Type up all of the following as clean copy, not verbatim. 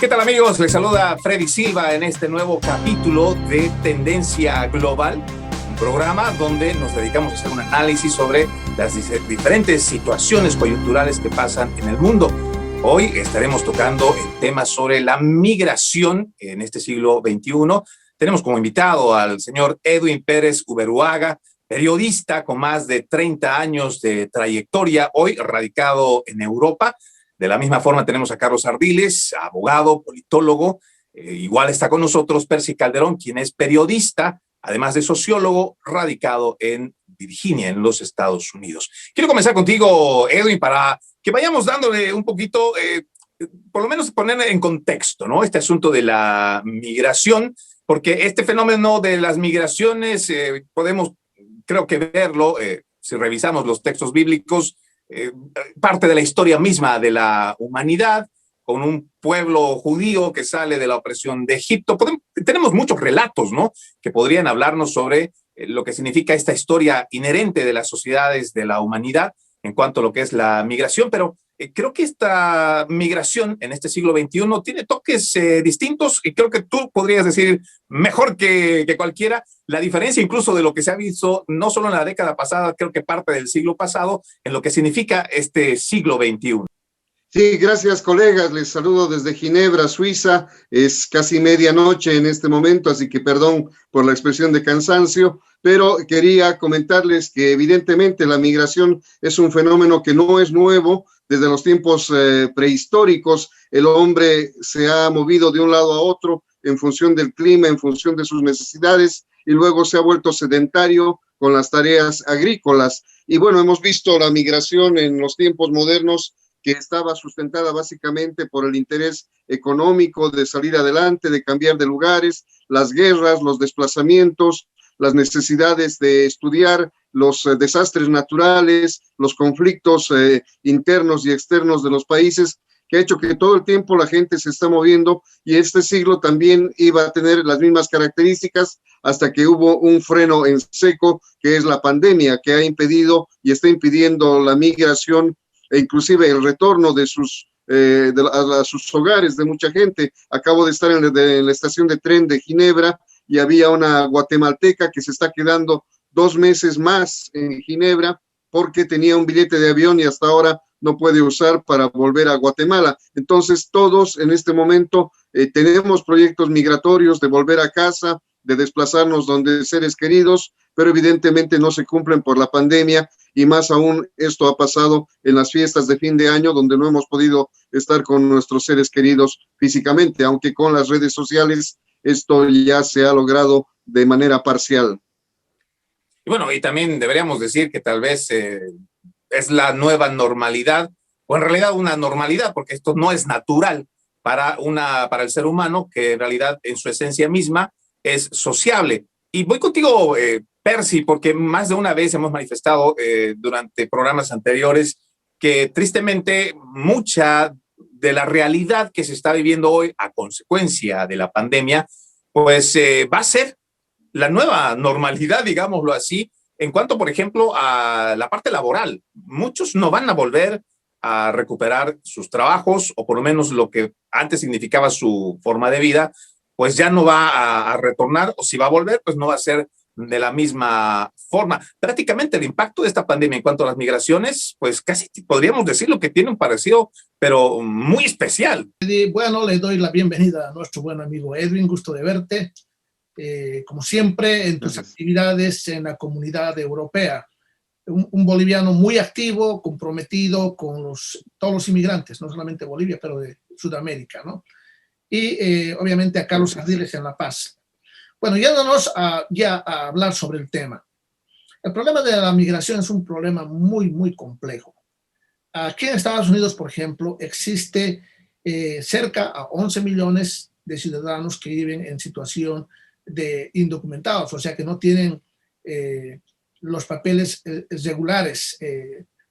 ¿Qué tal, amigos? Les saluda Freddy Silva en este nuevo capítulo de Tendencia Global, un programa donde nos dedicamos a hacer un análisis sobre las diferentes situaciones coyunturales que pasan en el mundo. Hoy estaremos tocando el tema sobre la migración en este siglo XXI. Tenemos como invitado al señor Edwin Pérez Uberuaga, periodista con más de 30 años de trayectoria, hoy radicado en Europa. De la misma forma tenemos a Carlos Ardiles, abogado, politólogo. Igual está con nosotros Percy Calderón, quien es periodista, además de sociólogo, radicado en Virginia, en los Estados Unidos. Quiero comenzar contigo, Edwin, para que vayamos dándole un poquito, por lo menos poner en contexto, ¿no? Este asunto de la migración, porque este fenómeno de las migraciones podemos, creo que verlo, si revisamos los textos bíblicos, parte de la historia misma de la humanidad, con un pueblo judío que sale de la opresión de Egipto. Tenemos muchos relatos, ¿no?, que podrían hablarnos sobre lo que significa esta historia inherente de las sociedades de la humanidad en cuanto a lo que es la migración, pero creo que esta migración en este siglo XXI tiene toques distintos, y creo que tú podrías decir mejor que cualquiera la diferencia incluso de lo que se ha visto no solo en la década pasada, creo que parte del siglo pasado, en lo que significa este siglo XXI. Sí, gracias, colegas. Les saludo desde Ginebra, Suiza. Es casi medianoche en este momento, así que perdón por la expresión de cansancio, pero quería comentarles que evidentemente la migración es un fenómeno que no es nuevo. Desde los tiempos prehistóricos, el hombre se ha movido de un lado a otro en función del clima, en función de sus necesidades, y luego se ha vuelto sedentario con las tareas agrícolas. Y bueno, hemos visto la migración en los tiempos modernos, que estaba sustentada básicamente por el interés económico de salir adelante, de cambiar de lugares, las guerras, los desplazamientos, las necesidades de estudiar los desastres naturales, los conflictos internos y externos de los países, que ha hecho que todo el tiempo la gente se está moviendo, y este siglo también iba a tener las mismas características hasta que hubo un freno en seco, que es la pandemia, que ha impedido y está impidiendo la migración e inclusive el retorno de sus a sus hogares de mucha gente. Acabo de estar en la estación de tren de Ginebra y había una guatemalteca que se está quedando 2 meses más en Ginebra porque tenía un billete de avión y hasta ahora no puede usar para volver a Guatemala. Entonces todos en este momento tenemos proyectos migratorios de volver a casa, de desplazarnos donde seres queridos, pero evidentemente no se cumplen por la pandemia, y más aún esto ha pasado en las fiestas de fin de año, donde no hemos podido estar con nuestros seres queridos físicamente, aunque con las redes sociales esto ya se ha logrado de manera parcial. Y bueno, y también deberíamos decir que tal vez es la nueva normalidad, o en realidad una normalidad, porque esto no es natural para el ser humano, que en realidad en su esencia misma es sociable. Y voy contigo, Percy, porque más de una vez hemos manifestado durante programas anteriores que tristemente mucha de la realidad que se está viviendo hoy a consecuencia de la pandemia, pues va a ser la nueva normalidad, digámoslo así, en cuanto, por ejemplo, a la parte laboral. Muchos no van a volver a recuperar sus trabajos, o por lo menos lo que antes significaba su forma de vida, pues ya no va a retornar, o si va a volver, pues no va a ser de la misma forma. Prácticamente el impacto de esta pandemia en cuanto a las migraciones, pues casi podríamos decirlo que tiene un parecido, pero muy especial. Bueno, le doy la bienvenida a nuestro buen amigo Edwin, gusto de verte, como siempre, en tus actividades en la comunidad europea. Un boliviano muy activo, comprometido con todos los inmigrantes, no solamente Bolivia, pero de Sudamérica, ¿no? Y obviamente a Carlos Ardiles en La Paz. Bueno, yéndonos ya a hablar sobre el tema. El problema de la migración es un problema muy, muy complejo. Aquí en Estados Unidos, por ejemplo, existe cerca a 11 millones de ciudadanos que viven en situación de indocumentados, o sea que no tienen los papeles regulares,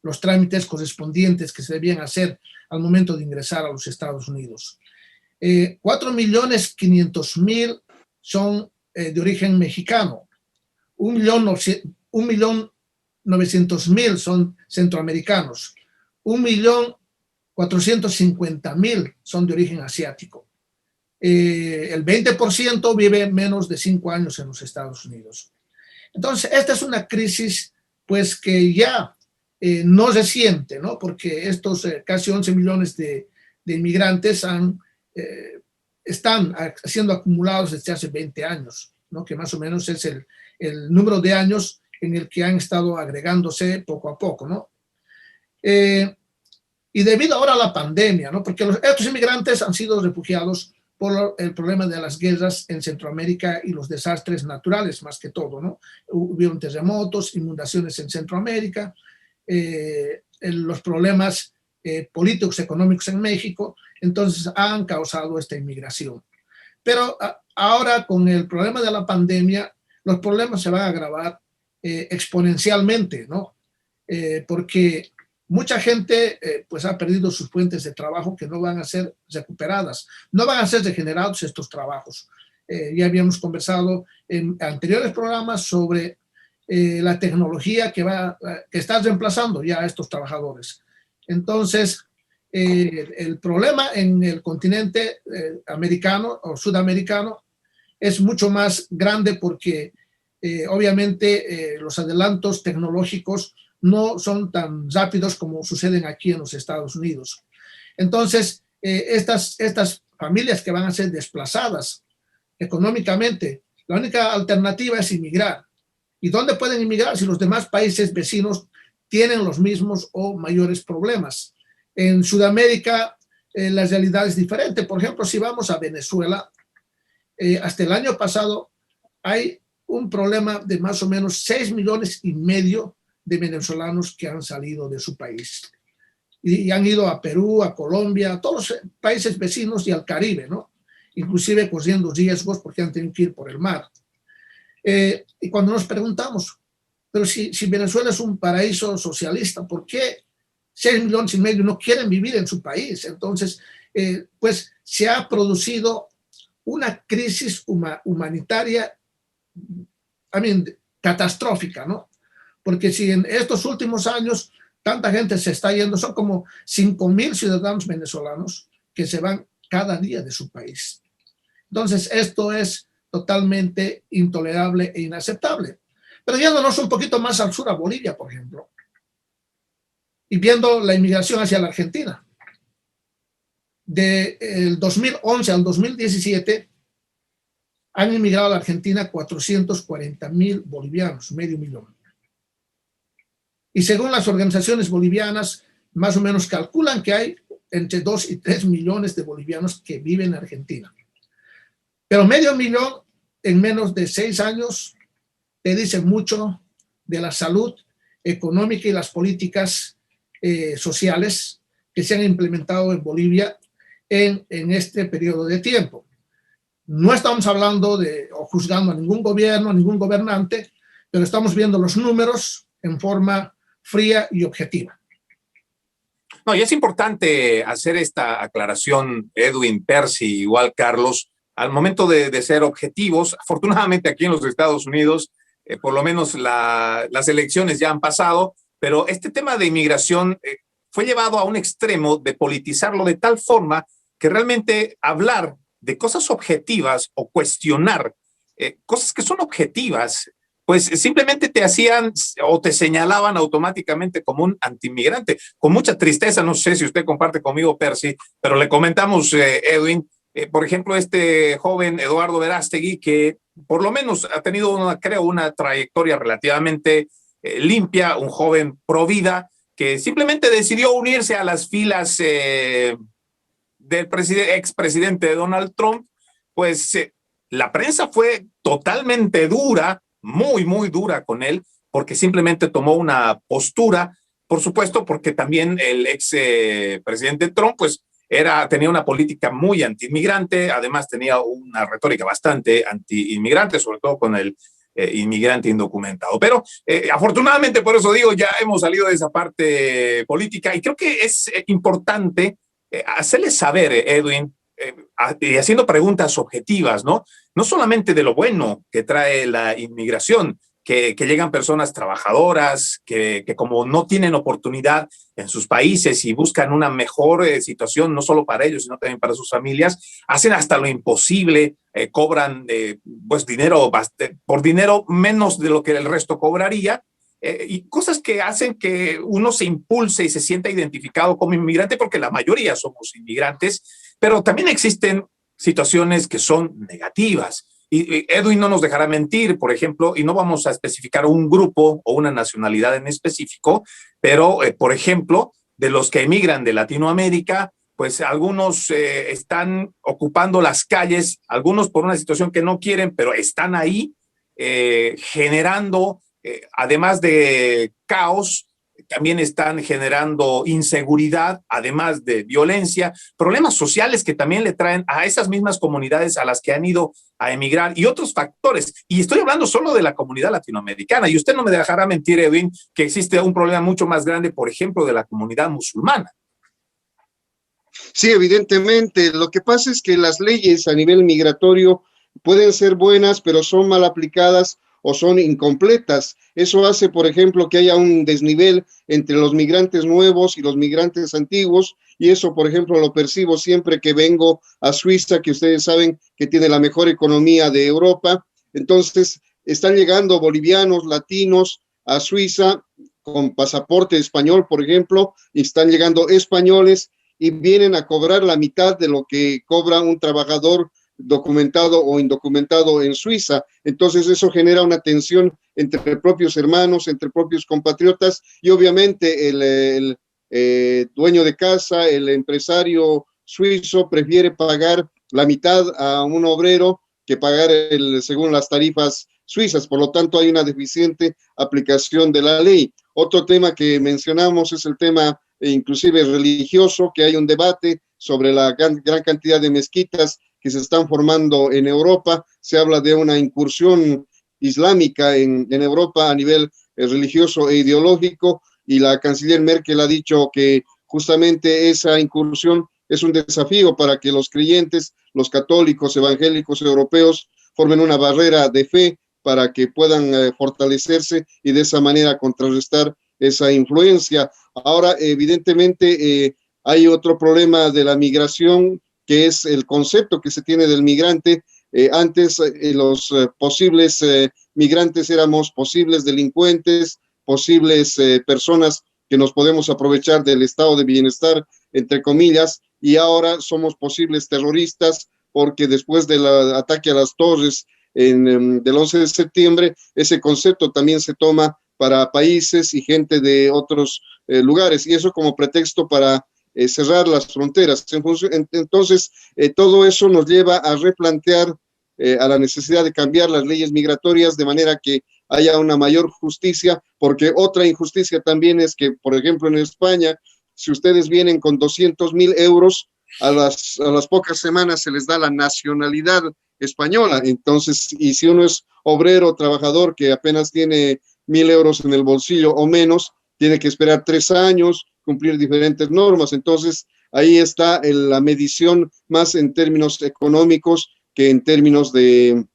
los trámites correspondientes que se debían hacer al momento de ingresar a los Estados Unidos. 4.500.000 son de origen mexicano, 1.900.000 son centroamericanos, 1.450.000 son de origen asiático. el 20% vive menos de 5 años en los Estados Unidos. Entonces, esta es una crisis pues que ya no se siente, ¿no? Porque estos casi 11 millones de inmigrantes están siendo acumulados desde hace 20 años, ¿no? Que más o menos es el número de años en el que han estado agregándose poco a poco, ¿no? Y debido ahora a la pandemia, ¿no? Porque estos inmigrantes han sido refugiados por el problema de las guerras en Centroamérica y los desastres naturales, más que todo, ¿no? Hubieron terremotos, inundaciones en Centroamérica, los problemas políticos, económicos en México, entonces han causado esta inmigración. Pero ahora con el problema de la pandemia, los problemas se van a agravar exponencialmente, ¿no? Porque mucha gente pues ha perdido sus fuentes de trabajo que no van a ser recuperadas, no van a ser regenerados estos trabajos. Ya habíamos conversado en anteriores programas sobre la tecnología que está reemplazando ya a estos trabajadores. Entonces, el problema en el continente americano o sudamericano es mucho más grande porque obviamente los adelantos tecnológicos no son tan rápidos como suceden aquí en los Estados Unidos. Entonces, estas familias que van a ser desplazadas económicamente, la única alternativa es inmigrar. ¿Y dónde pueden inmigrar si los demás países vecinos tienen los mismos o mayores problemas? En Sudamérica, la realidad es diferente. Por ejemplo, si vamos a Venezuela, hasta el año pasado hay un problema de más o menos 6,5 millones de venezolanos que han salido de su país y han ido a Perú, a Colombia, a todos los países vecinos y al Caribe, ¿no? Inclusive corriendo riesgos porque han tenido que ir por el mar. Y cuando nos preguntamos, pero si Venezuela es un paraíso socialista, ¿por qué 6,5 millones no quieren vivir en su país? Entonces, pues se ha producido una crisis humanitaria, catastrófica, ¿no? Porque si en estos últimos años tanta gente se está yendo, son como 5,000 ciudadanos venezolanos que se van cada día de su país. Entonces, esto es totalmente intolerable e inaceptable. Pero yéndonos un poquito más al sur, a Bolivia, por ejemplo, y viendo la inmigración hacia la Argentina. Del 2011 al 2017 han inmigrado a la Argentina 440,000 bolivianos, 500,000. Y según las organizaciones bolivianas, más o menos calculan que hay entre 2 y 3 millones de bolivianos que viven en Argentina. Pero 500,000 en menos de 6 años te dice mucho de la salud económica y las políticas sociales que se han implementado en Bolivia en este periodo de tiempo. No estamos hablando o juzgando a ningún gobierno, a ningún gobernante, pero estamos viendo los números en forma fría y objetiva. No, y es importante hacer esta aclaración, Edwin, Percy, igual Carlos, al momento de ser objetivos. Afortunadamente aquí en los Estados Unidos, por lo menos las elecciones ya han pasado, pero este tema de inmigración fue llevado a un extremo de politizarlo de tal forma que realmente hablar de cosas objetivas o cuestionar cosas que son objetivas, pues simplemente te hacían o te señalaban automáticamente como un antiinmigrante. Con mucha tristeza, no sé si usted comparte conmigo, Percy, pero le comentamos, Edwin, por ejemplo, este joven Eduardo Verástegui, que por lo menos ha tenido, una trayectoria relativamente limpia, un joven pro vida, que simplemente decidió unirse a las filas del expresidente Donald Trump. Pues la prensa fue totalmente dura, muy, muy dura con él, porque simplemente tomó una postura, por supuesto, porque también el presidente Trump, pues, tenía una política muy anti-inmigrante, además tenía una retórica bastante anti-inmigrante, sobre todo con el inmigrante indocumentado. Pero afortunadamente, por eso digo, ya hemos salido de esa parte política y creo que es importante hacerles saber, Edwin, y haciendo preguntas objetivas, ¿no? No solamente de lo bueno que trae la inmigración, que llegan personas trabajadoras, que como no tienen oportunidad en sus países y buscan una mejor situación, no solo para ellos, sino también para sus familias, hacen hasta lo imposible, cobran pues dinero, por dinero menos de lo que el resto cobraría, y cosas que hacen que uno se impulse y se sienta identificado como inmigrante, porque la mayoría somos inmigrantes, pero también existen situaciones que son negativas. Y Edwin no nos dejará mentir, por ejemplo, y no vamos a especificar un grupo o una nacionalidad en específico, pero, por ejemplo, de los que emigran de Latinoamérica, pues algunos están ocupando las calles, algunos por una situación que no quieren, pero están ahí generando, además de caos, también están generando inseguridad, además de violencia, problemas sociales que también le traen a esas mismas comunidades a las que han ido a emigrar y otros factores. Y estoy hablando solo de la comunidad latinoamericana. Y usted no me dejará mentir, Edwin, que existe un problema mucho más grande, por ejemplo, de la comunidad musulmana. Sí, evidentemente. Lo que pasa es que las leyes a nivel migratorio pueden ser buenas, pero son mal aplicadas o son incompletas. Eso hace, por ejemplo, que haya un desnivel entre los migrantes nuevos y los migrantes antiguos, y eso, por ejemplo, lo percibo siempre que vengo a Suiza, que ustedes saben que tiene la mejor economía de Europa. Entonces, están llegando bolivianos, latinos a Suiza con pasaporte español, por ejemplo, y están llegando españoles y vienen a cobrar la mitad de lo que cobra un trabajador documentado o indocumentado en Suiza. Entonces eso genera una tensión entre propios hermanos, entre propios compatriotas, y obviamente el dueño de casa, el empresario suizo prefiere pagar la mitad a un obrero que pagar según las tarifas suizas. Por lo tanto, hay una deficiente aplicación de la ley. Otro tema que mencionamos es el tema inclusive religioso, que hay un debate sobre la gran cantidad de mezquitas que se están formando en Europa. Se habla de una incursión islámica en Europa a nivel religioso e ideológico, y la canciller Merkel ha dicho que justamente esa incursión es un desafío para que los creyentes, los católicos evangélicos europeos, formen una barrera de fe para que puedan fortalecerse y de esa manera contrarrestar esa influencia. Ahora, evidentemente, hay otro problema de la migración, que es el concepto que se tiene del migrante. Antes los posibles migrantes éramos posibles delincuentes, posibles personas que nos podemos aprovechar del estado de bienestar, entre comillas, y ahora somos posibles terroristas, porque después del ataque a las torres del 11 de septiembre, ese concepto también se toma para países y gente de otros lugares, y eso como pretexto para cerrar las fronteras. Entonces, todo eso nos lleva a replantear a la necesidad de cambiar las leyes migratorias de manera que haya una mayor justicia, porque otra injusticia también es que, por ejemplo, en España, si ustedes vienen con 200,000 euros, a las pocas semanas se les da la nacionalidad española. Entonces, y si uno es obrero, trabajador, que apenas tiene 1,000 euros en el bolsillo o menos, tiene que esperar 3 años, cumplir diferentes normas. Entonces, ahí está la medición más en términos económicos que en términos de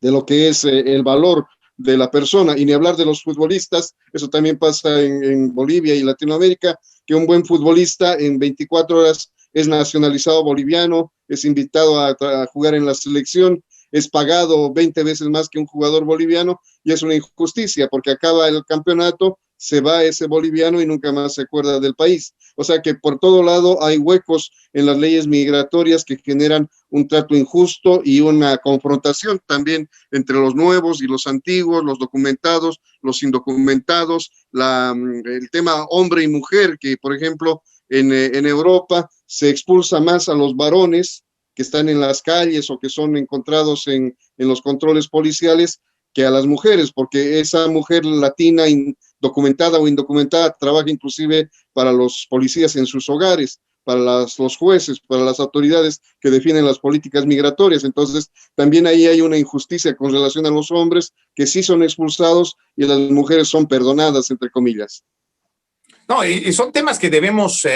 lo que es el valor de la persona. Y ni hablar de los futbolistas, eso también pasa en Bolivia y Latinoamérica, que un buen futbolista en 24 horas es nacionalizado boliviano, es invitado a jugar en la selección, es pagado 20 veces más que un jugador boliviano, y es una injusticia, porque acaba el campeonato, se va ese boliviano y nunca más se acuerda del país. O sea que por todo lado hay huecos en las leyes migratorias que generan un trato injusto y una confrontación también entre los nuevos y los antiguos, los documentados, los indocumentados, el tema hombre y mujer, que por ejemplo en Europa se expulsa más a los varones que están en las calles o que son encontrados en los controles policiales que a las mujeres, porque esa mujer latina documentada o indocumentada trabaja inclusive para los policías en sus hogares, para los jueces, para las autoridades que definen las políticas migratorias. Entonces, también ahí hay una injusticia con relación a los hombres que sí son expulsados y las mujeres son perdonadas, entre comillas. No, y son temas que debemos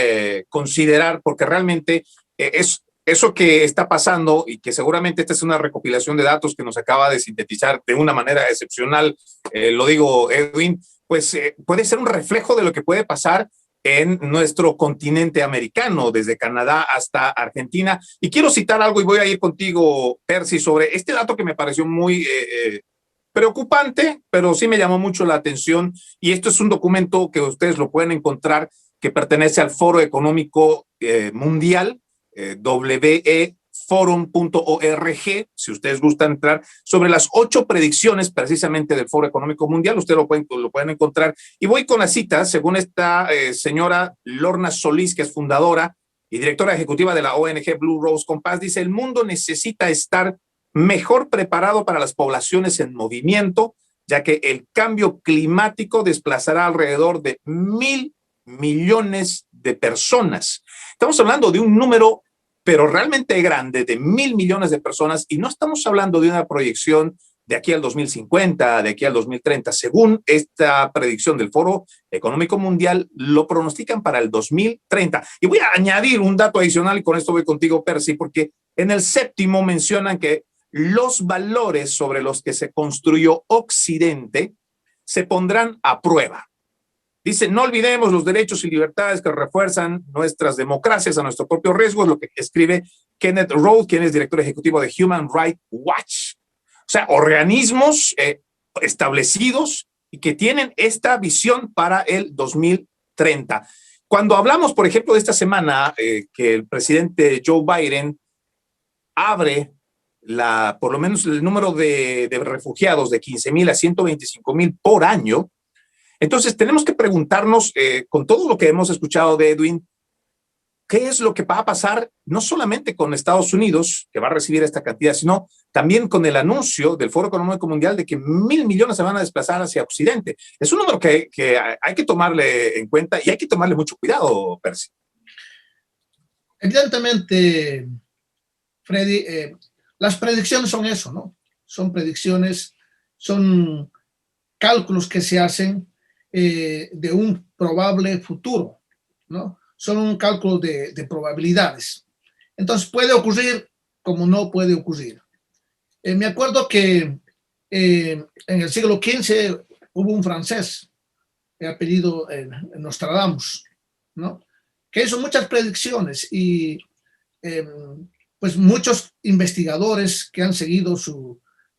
considerar, porque realmente es eso que está pasando y que seguramente esta es una recopilación de datos que nos acaba de sintetizar de una manera excepcional, lo digo, Edwin, pues puede ser un reflejo de lo que puede pasar en nuestro continente americano, desde Canadá hasta Argentina. Y quiero citar algo y voy a ir contigo, Percy, sobre este dato que me pareció muy preocupante, pero sí me llamó mucho la atención. Y esto es un documento que ustedes lo pueden encontrar, que pertenece al Foro Económico Mundial, weforum.org, si ustedes gustan entrar, sobre las 8 predicciones precisamente del Foro Económico Mundial. Ustedes lo pueden encontrar. Y voy con la cita, según esta señora Lorna Solís, que es fundadora y directora ejecutiva de la ONG Blue Rose Compass, dice: el mundo necesita estar mejor preparado para las poblaciones en movimiento, ya que el cambio climático desplazará alrededor de 1,000 millones de personas. Estamos hablando de un número, pero realmente grande, de 1,000 millones de personas, y no estamos hablando de una proyección de aquí al 2050, de aquí al 2030. Según esta predicción del Foro Económico Mundial, lo pronostican para el 2030. Y voy a añadir un dato adicional, y con esto voy contigo, Percy, porque en el 7º mencionan que los valores sobre los que se construyó Occidente se pondrán a prueba. Dice: no olvidemos los derechos y libertades que refuerzan nuestras democracias a nuestro propio riesgo, es lo que escribe Kenneth Rowe, quien es director ejecutivo de Human Rights Watch. O sea, organismos establecidos y que tienen esta visión para el 2030. Cuando hablamos, por ejemplo, de esta semana, que el presidente Joe Biden abre por lo menos el número de refugiados de 15,000 a 125,000 por año. Entonces tenemos que preguntarnos, con todo lo que hemos escuchado de Edwin, ¿qué es lo que va a pasar no solamente con Estados Unidos, que va a recibir esta cantidad, sino también con el anuncio del Foro Económico Mundial de que 1,000 millones se van a desplazar hacia Occidente? Es un número que hay que tomarle en cuenta y hay que tomarle mucho cuidado, Percy. Evidentemente, Freddy, las predicciones son eso, ¿no? Son predicciones, son cálculos que se hacen de un probable futuro, ¿no? Son un cálculo de probabilidades. Entonces puede ocurrir como no puede ocurrir. Me acuerdo que en el siglo XV hubo un francés de apellido Nostradamus, ¿no? Que hizo muchas predicciones y pues muchos investigadores que han seguido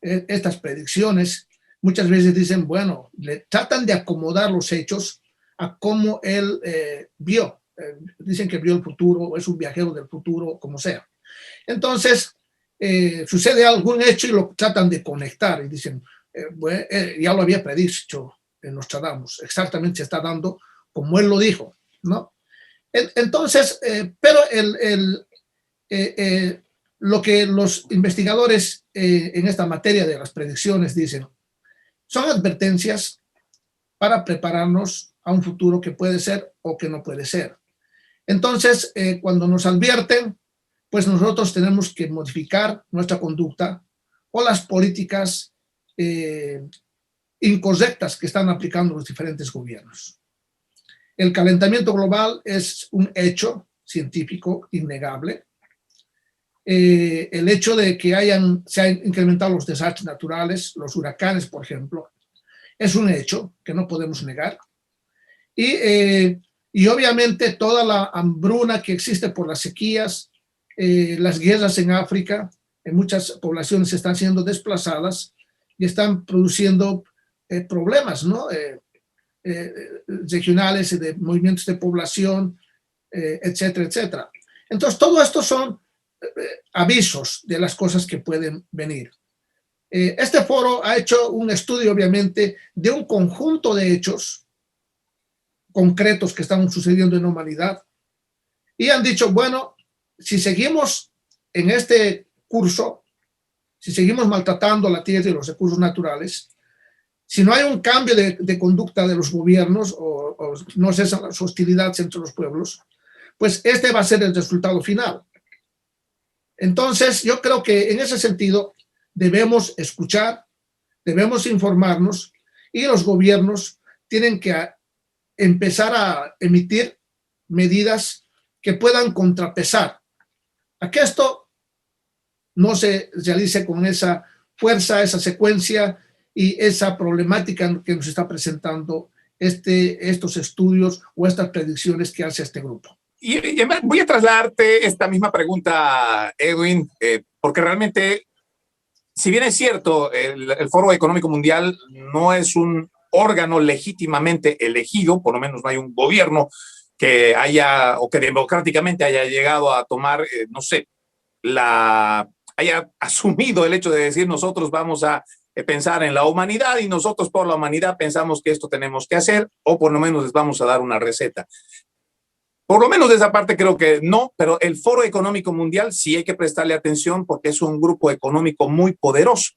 estas predicciones muchas veces dicen, bueno, le tratan de acomodar los hechos a cómo él vio. Dicen que vio el futuro, es un viajero del futuro, como sea. Entonces, sucede algún hecho y lo tratan de conectar y dicen, bueno, ya lo había predicho Nostradamus, exactamente se está dando como él lo dijo, ¿no? Entonces, pero lo que los investigadores en esta materia de las predicciones dicen son advertencias para prepararnos a un futuro que puede ser o que no puede ser. Entonces, cuando nos advierten, pues nosotros tenemos que modificar nuestra conducta o las políticas incorrectas que están aplicando los diferentes gobiernos. El calentamiento global es un hecho científico innegable. El hecho de que se han incrementado los desastres naturales, los huracanes, por ejemplo, es un hecho que no podemos negar. Y obviamente toda la hambruna que existe por las sequías, las guerras en África, en muchas poblaciones están siendo desplazadas y están produciendo problemas, ¿no? Regionales, de movimientos de población, etcétera, etcétera. Entonces, todo esto son avisos de las cosas que pueden venir. Este foro ha hecho un estudio, obviamente, de un conjunto de hechos concretos que están sucediendo en la humanidad y han dicho, bueno, si seguimos en este curso, si seguimos maltratando la tierra y los recursos naturales, si no hay un cambio de conducta de los gobiernos o no cesan las hostilidades entre los pueblos, pues este va a ser el resultado final. Entonces, yo creo que en ese sentido debemos escuchar, debemos informarnos y los gobiernos tienen que empezar a emitir medidas que puedan contrapesar a que esto no se realice con esa fuerza, esa secuencia y esa problemática que nos está presentando estos estudios o estas predicciones que hace este grupo. Y voy a trasladarte esta misma pregunta, Edwin, porque realmente, si bien es cierto, el Foro Económico Mundial no es un órgano legítimamente elegido, por lo menos no hay un gobierno que haya, o que democráticamente haya llegado a tomar, no sé, haya asumido el hecho de decir nosotros vamos a pensar en la humanidad y nosotros por la humanidad pensamos que esto tenemos que hacer, o por lo menos les vamos a dar una receta. Por lo menos de esa parte creo que no, pero el Foro Económico Mundial sí hay que prestarle atención porque es un grupo económico muy poderoso,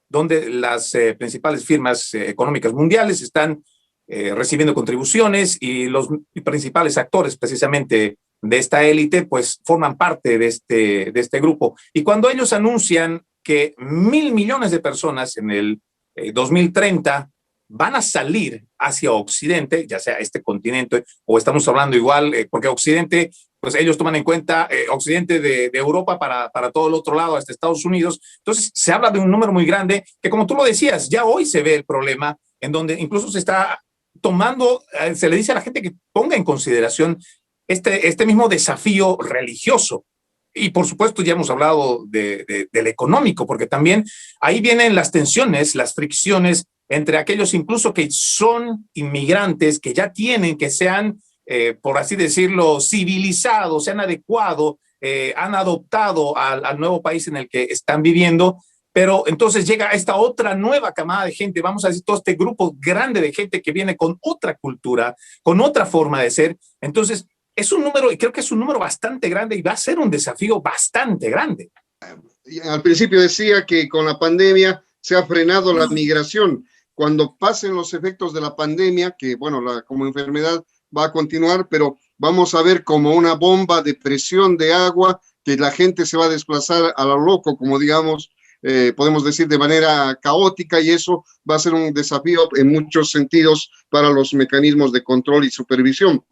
donde las principales firmas económicas mundiales están recibiendo contribuciones y los principales actores precisamente de esta élite pues forman parte de este grupo. Y cuando ellos anuncian que 1.000 millones de personas en el 2030 van a salir hacia Occidente, ya sea este continente o estamos hablando igual, porque Occidente, pues ellos toman en cuenta Occidente de Europa para todo el otro lado, hasta Estados Unidos. Entonces se habla de un número muy grande que, como tú lo decías, ya hoy se ve el problema en donde incluso se está tomando, se le dice a la gente que ponga en consideración este mismo desafío religioso. Y por supuesto ya hemos hablado del económico, porque también ahí vienen las tensiones, las fricciones entre aquellos incluso que son inmigrantes, que ya tienen, que se han, por así decirlo, civilizado, se han adecuado, han adoptado al nuevo país en el que están viviendo, pero entonces llega esta otra nueva camada de gente, vamos a decir, todo este grupo grande de gente que viene con otra cultura, con otra forma de ser. Entonces, es un número, y creo que es un número bastante grande y va a ser un desafío bastante grande. Al principio decía que con la pandemia se ha frenado la migración. Cuando pasen los efectos de la pandemia, que bueno, como enfermedad va a continuar, pero vamos a ver como una bomba de presión de agua, que la gente se va a desplazar a lo loco, como digamos, podemos decir de manera caótica, y eso va a ser un desafío en muchos sentidos para los mecanismos de control y supervisión.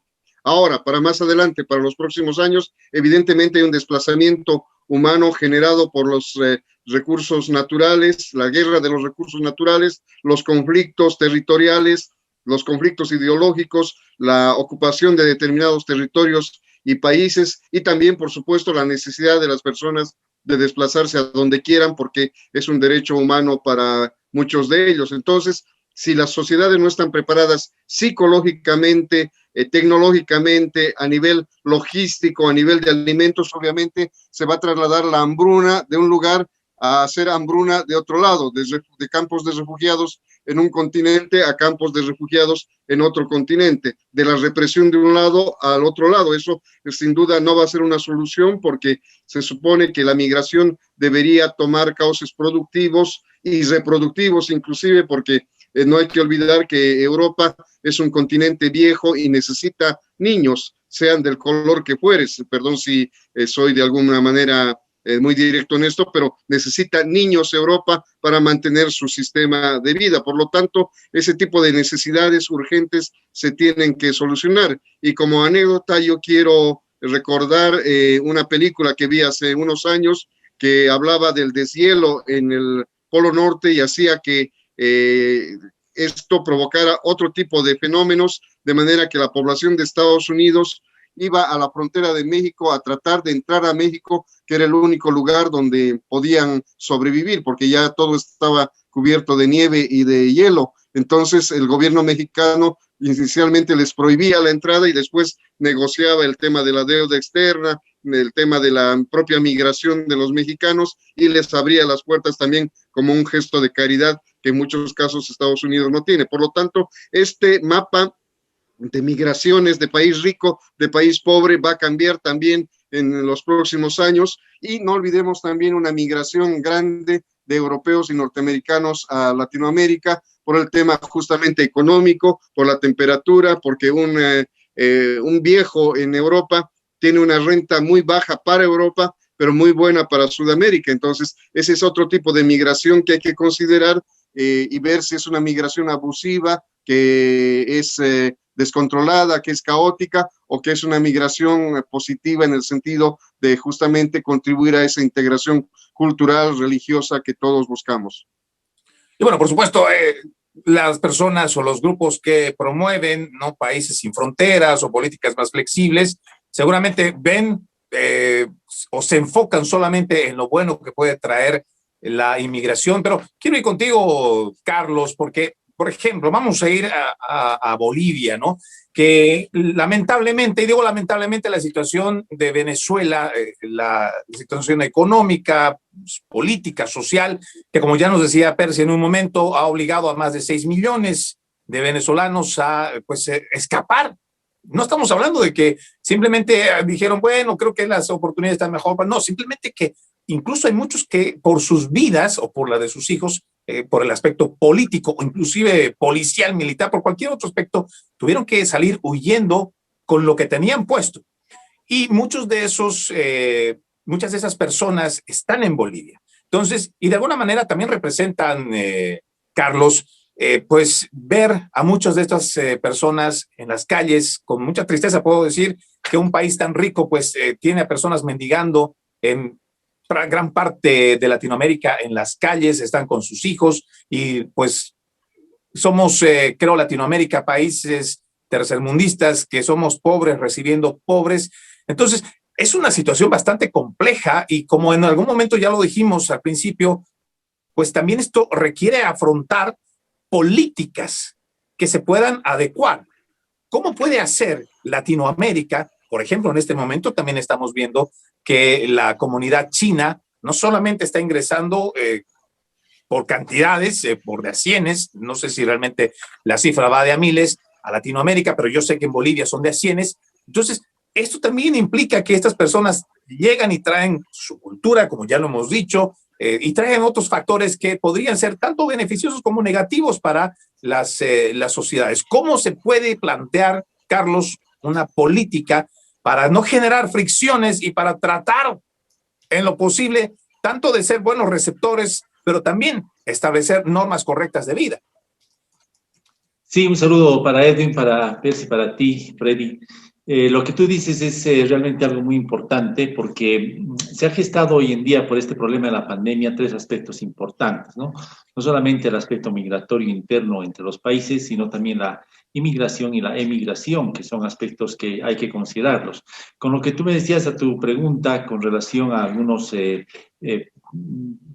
Ahora, para más adelante, para los próximos años, evidentemente hay un desplazamiento humano generado por los recursos naturales, la guerra de los recursos naturales, los conflictos territoriales, los conflictos ideológicos, la ocupación de determinados territorios y países, y también, por supuesto, la necesidad de las personas de desplazarse a donde quieran, porque es un derecho humano para muchos de ellos. Entonces, si las sociedades no están preparadas psicológicamente, tecnológicamente, a nivel logístico, a nivel de alimentos, obviamente se va a trasladar la hambruna de un lugar a hacer hambruna de otro lado, de campos de refugiados en un continente a campos de refugiados en otro continente, de la represión de un lado al otro lado. Eso sin duda no va a ser una solución, porque se supone que la migración debería tomar cauces productivos y reproductivos inclusive, porque no hay que olvidar que Europa es un continente viejo y necesita niños, sean del color que fueres. Perdón si soy de alguna manera muy directo en esto, pero necesita niños Europa para mantener su sistema de vida. Por lo tanto, ese tipo de necesidades urgentes se tienen que solucionar. Y como anécdota, yo quiero recordar una película que vi hace unos años que hablaba del deshielo en el Polo Norte y hacía que esto provocara otro tipo de fenómenos, de manera que la población de Estados Unidos iba a la frontera de México a tratar de entrar a México, que era el único lugar donde podían sobrevivir, porque ya todo estaba cubierto de nieve y de hielo. Entonces el gobierno mexicano inicialmente les prohibía la entrada y después negociaba el tema de la deuda externa, el tema de la propia migración de los mexicanos, y les abría las puertas también como un gesto de caridad que en muchos casos Estados Unidos no tiene. Por lo tanto, este mapa de migraciones de país rico, de país pobre, va a cambiar también en los próximos años. Y no olvidemos también una migración grande de europeos y norteamericanos a Latinoamérica por el tema justamente económico, por la temperatura, porque un viejo en Europa tiene una renta muy baja para Europa, pero muy buena para Sudamérica. Entonces, ese es otro tipo de migración que hay que considerar y ver si es una migración abusiva, que es descontrolada, que es caótica, o que es una migración positiva en el sentido de justamente contribuir a esa integración cultural, religiosa que todos buscamos. Y bueno, por supuesto, las personas o los grupos que promueven, ¿no?, países sin fronteras o políticas más flexibles, seguramente ven o se enfocan solamente en lo bueno que puede traer la inmigración. Pero quiero ir contigo, Carlos, porque, por ejemplo, vamos a ir a Bolivia, ¿no? Que lamentablemente, y digo lamentablemente, la situación de Venezuela, la situación económica, política, social, que como ya nos decía Percy en un momento, ha obligado a más de 6 millones de venezolanos a pues, escapar. No estamos hablando de que simplemente dijeron, bueno, creo que las oportunidades están mejor. No, simplemente que incluso hay muchos que por sus vidas o por la de sus hijos, por el aspecto político o inclusive policial, militar, por cualquier otro aspecto, tuvieron que salir huyendo con lo que tenían puesto. Y muchos de esos, muchas de esas personas están en Bolivia. Entonces, y de alguna manera también representan, Carlos, pues ver a muchas de estas personas en las calles, con mucha tristeza puedo decir que un país tan rico pues tiene a personas mendigando en gran parte de Latinoamérica en las calles, están con sus hijos y pues somos, creo, Latinoamérica, países tercermundistas que somos pobres recibiendo pobres. Entonces, es una situación bastante compleja y como en algún momento ya lo dijimos al principio, pues también esto requiere afrontar políticas que se puedan adecuar. ¿Cómo puede hacer Latinoamérica? Por ejemplo, en este momento también estamos viendo que la comunidad china no solamente está ingresando por cantidades, por de a cienes, no sé si realmente la cifra va de a miles a Latinoamérica, pero yo sé que en Bolivia son de a cienes. Entonces, esto también implica que estas personas llegan y traen su cultura, como ya lo hemos dicho, y traen otros factores que podrían ser tanto beneficiosos como negativos para las sociedades. ¿Cómo se puede plantear, Carlos, una política para no generar fricciones y para tratar en lo posible tanto de ser buenos receptores, pero también establecer normas correctas de vida? Sí, un saludo para Edwin, para Percy, para ti, Freddy. Lo que tú dices es realmente algo muy importante porque se ha gestado hoy en día por este problema de la pandemia tres aspectos importantes, ¿no? No solamente el aspecto migratorio interno entre los países, sino también la inmigración y la emigración, que son aspectos que hay que considerarlos. Con lo que tú me decías a tu pregunta con relación a algunos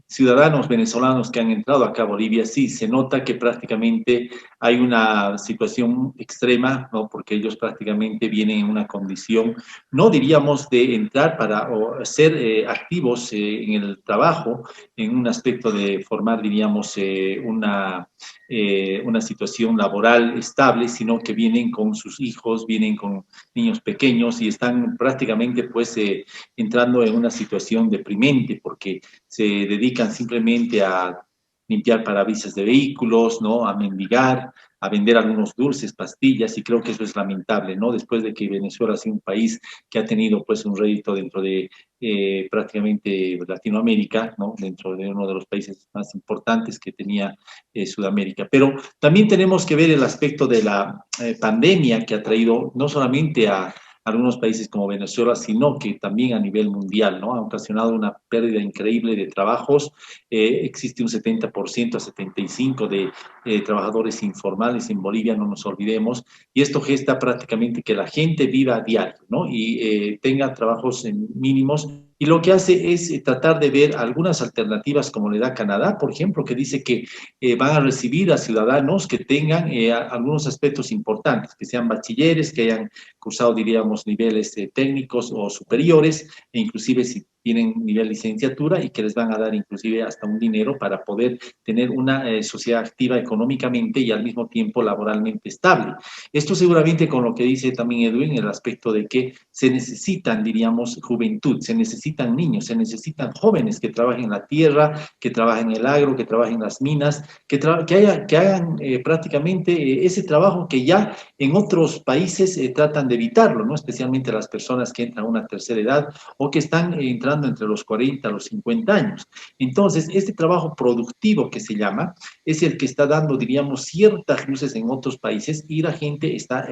ciudadanos venezolanos que han entrado acá a Bolivia, sí, se nota que prácticamente hay una situación extrema, ¿no? Porque ellos prácticamente vienen en una condición, no diríamos de entrar para o ser activos en el trabajo, en un aspecto de formar, diríamos, una situación laboral estable, sino que vienen con sus hijos, vienen con niños pequeños y están prácticamente pues entrando en una situación deprimente porque se dedican simplemente a limpiar parabrisas de vehículos, ¿no? A mendigar, a vender algunos dulces, pastillas, y creo que eso es lamentable, ¿no? Después de que Venezuela ha sido un país que ha tenido pues un rédito dentro de prácticamente Latinoamérica, ¿no? Dentro de uno de los países más importantes que tenía Sudamérica. Pero también tenemos que ver el aspecto de la pandemia que ha traído no solamente a algunos países como Venezuela, sino que también a nivel mundial, ¿no? Ha ocasionado una pérdida increíble de trabajos. Existe un 70% a 75% de trabajadores informales en Bolivia, no nos olvidemos, y esto gesta prácticamente que la gente viva a diario, ¿no? Y tenga trabajos mínimos. Y lo que hace es tratar de ver algunas alternativas como le da Canadá, por ejemplo, que dice que van a recibir a ciudadanos que tengan algunos aspectos importantes, que sean bachilleres, que hayan cursado, diríamos, niveles técnicos o superiores, e inclusive si tienen nivel licenciatura y que les van a dar inclusive hasta un dinero para poder tener una sociedad activa económicamente y al mismo tiempo laboralmente estable. Esto seguramente con lo que dice también Edwin, el aspecto de que se necesitan, diríamos, juventud, se necesitan niños, se necesitan jóvenes que trabajen en la tierra, que trabajen en el agro, que trabajen en las minas, que hagan prácticamente ese trabajo que ya en otros países tratan de evitarlo, ¿no? Especialmente las personas que entran a una tercera edad o que están entrando entrando entre los 40 a los 50 años. Entonces, este trabajo productivo que se llama, es el que está dando, diríamos, ciertas luces en otros países y la gente está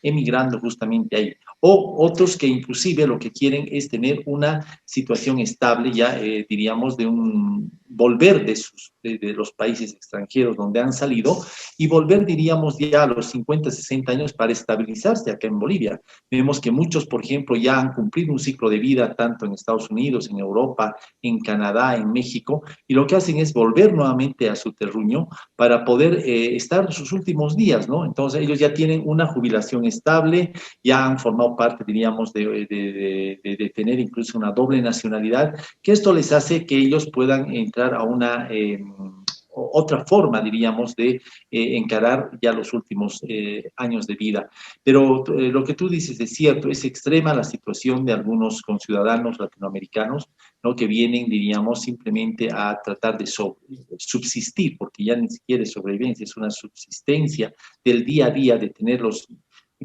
emigrando justamente ahí. O otros que inclusive lo que quieren es tener una situación estable, ya diríamos, de un volver de los países extranjeros donde han salido y volver, diríamos, ya a los 50, 60 años para estabilizarse acá en Bolivia. Vemos que muchos, por ejemplo, ya han cumplido un ciclo de vida tanto en Estados Unidos, en Europa, en Canadá, en México, y lo que hacen es volver nuevamente a su terruño para poder estar sus últimos días, ¿no? Entonces ellos ya tienen una jubilación estable, ya han formado parte, diríamos, de tener incluso una doble nacionalidad, que esto les hace que ellos puedan entrar a una otra forma, diríamos, de encarar ya los últimos años de vida. Pero lo que tú dices es cierto, es extrema la situación de algunos conciudadanos latinoamericanos, ¿no? Que vienen, diríamos, simplemente a tratar de subsistir, porque ya ni siquiera es sobrevivencia, es una subsistencia del día a día, de tener los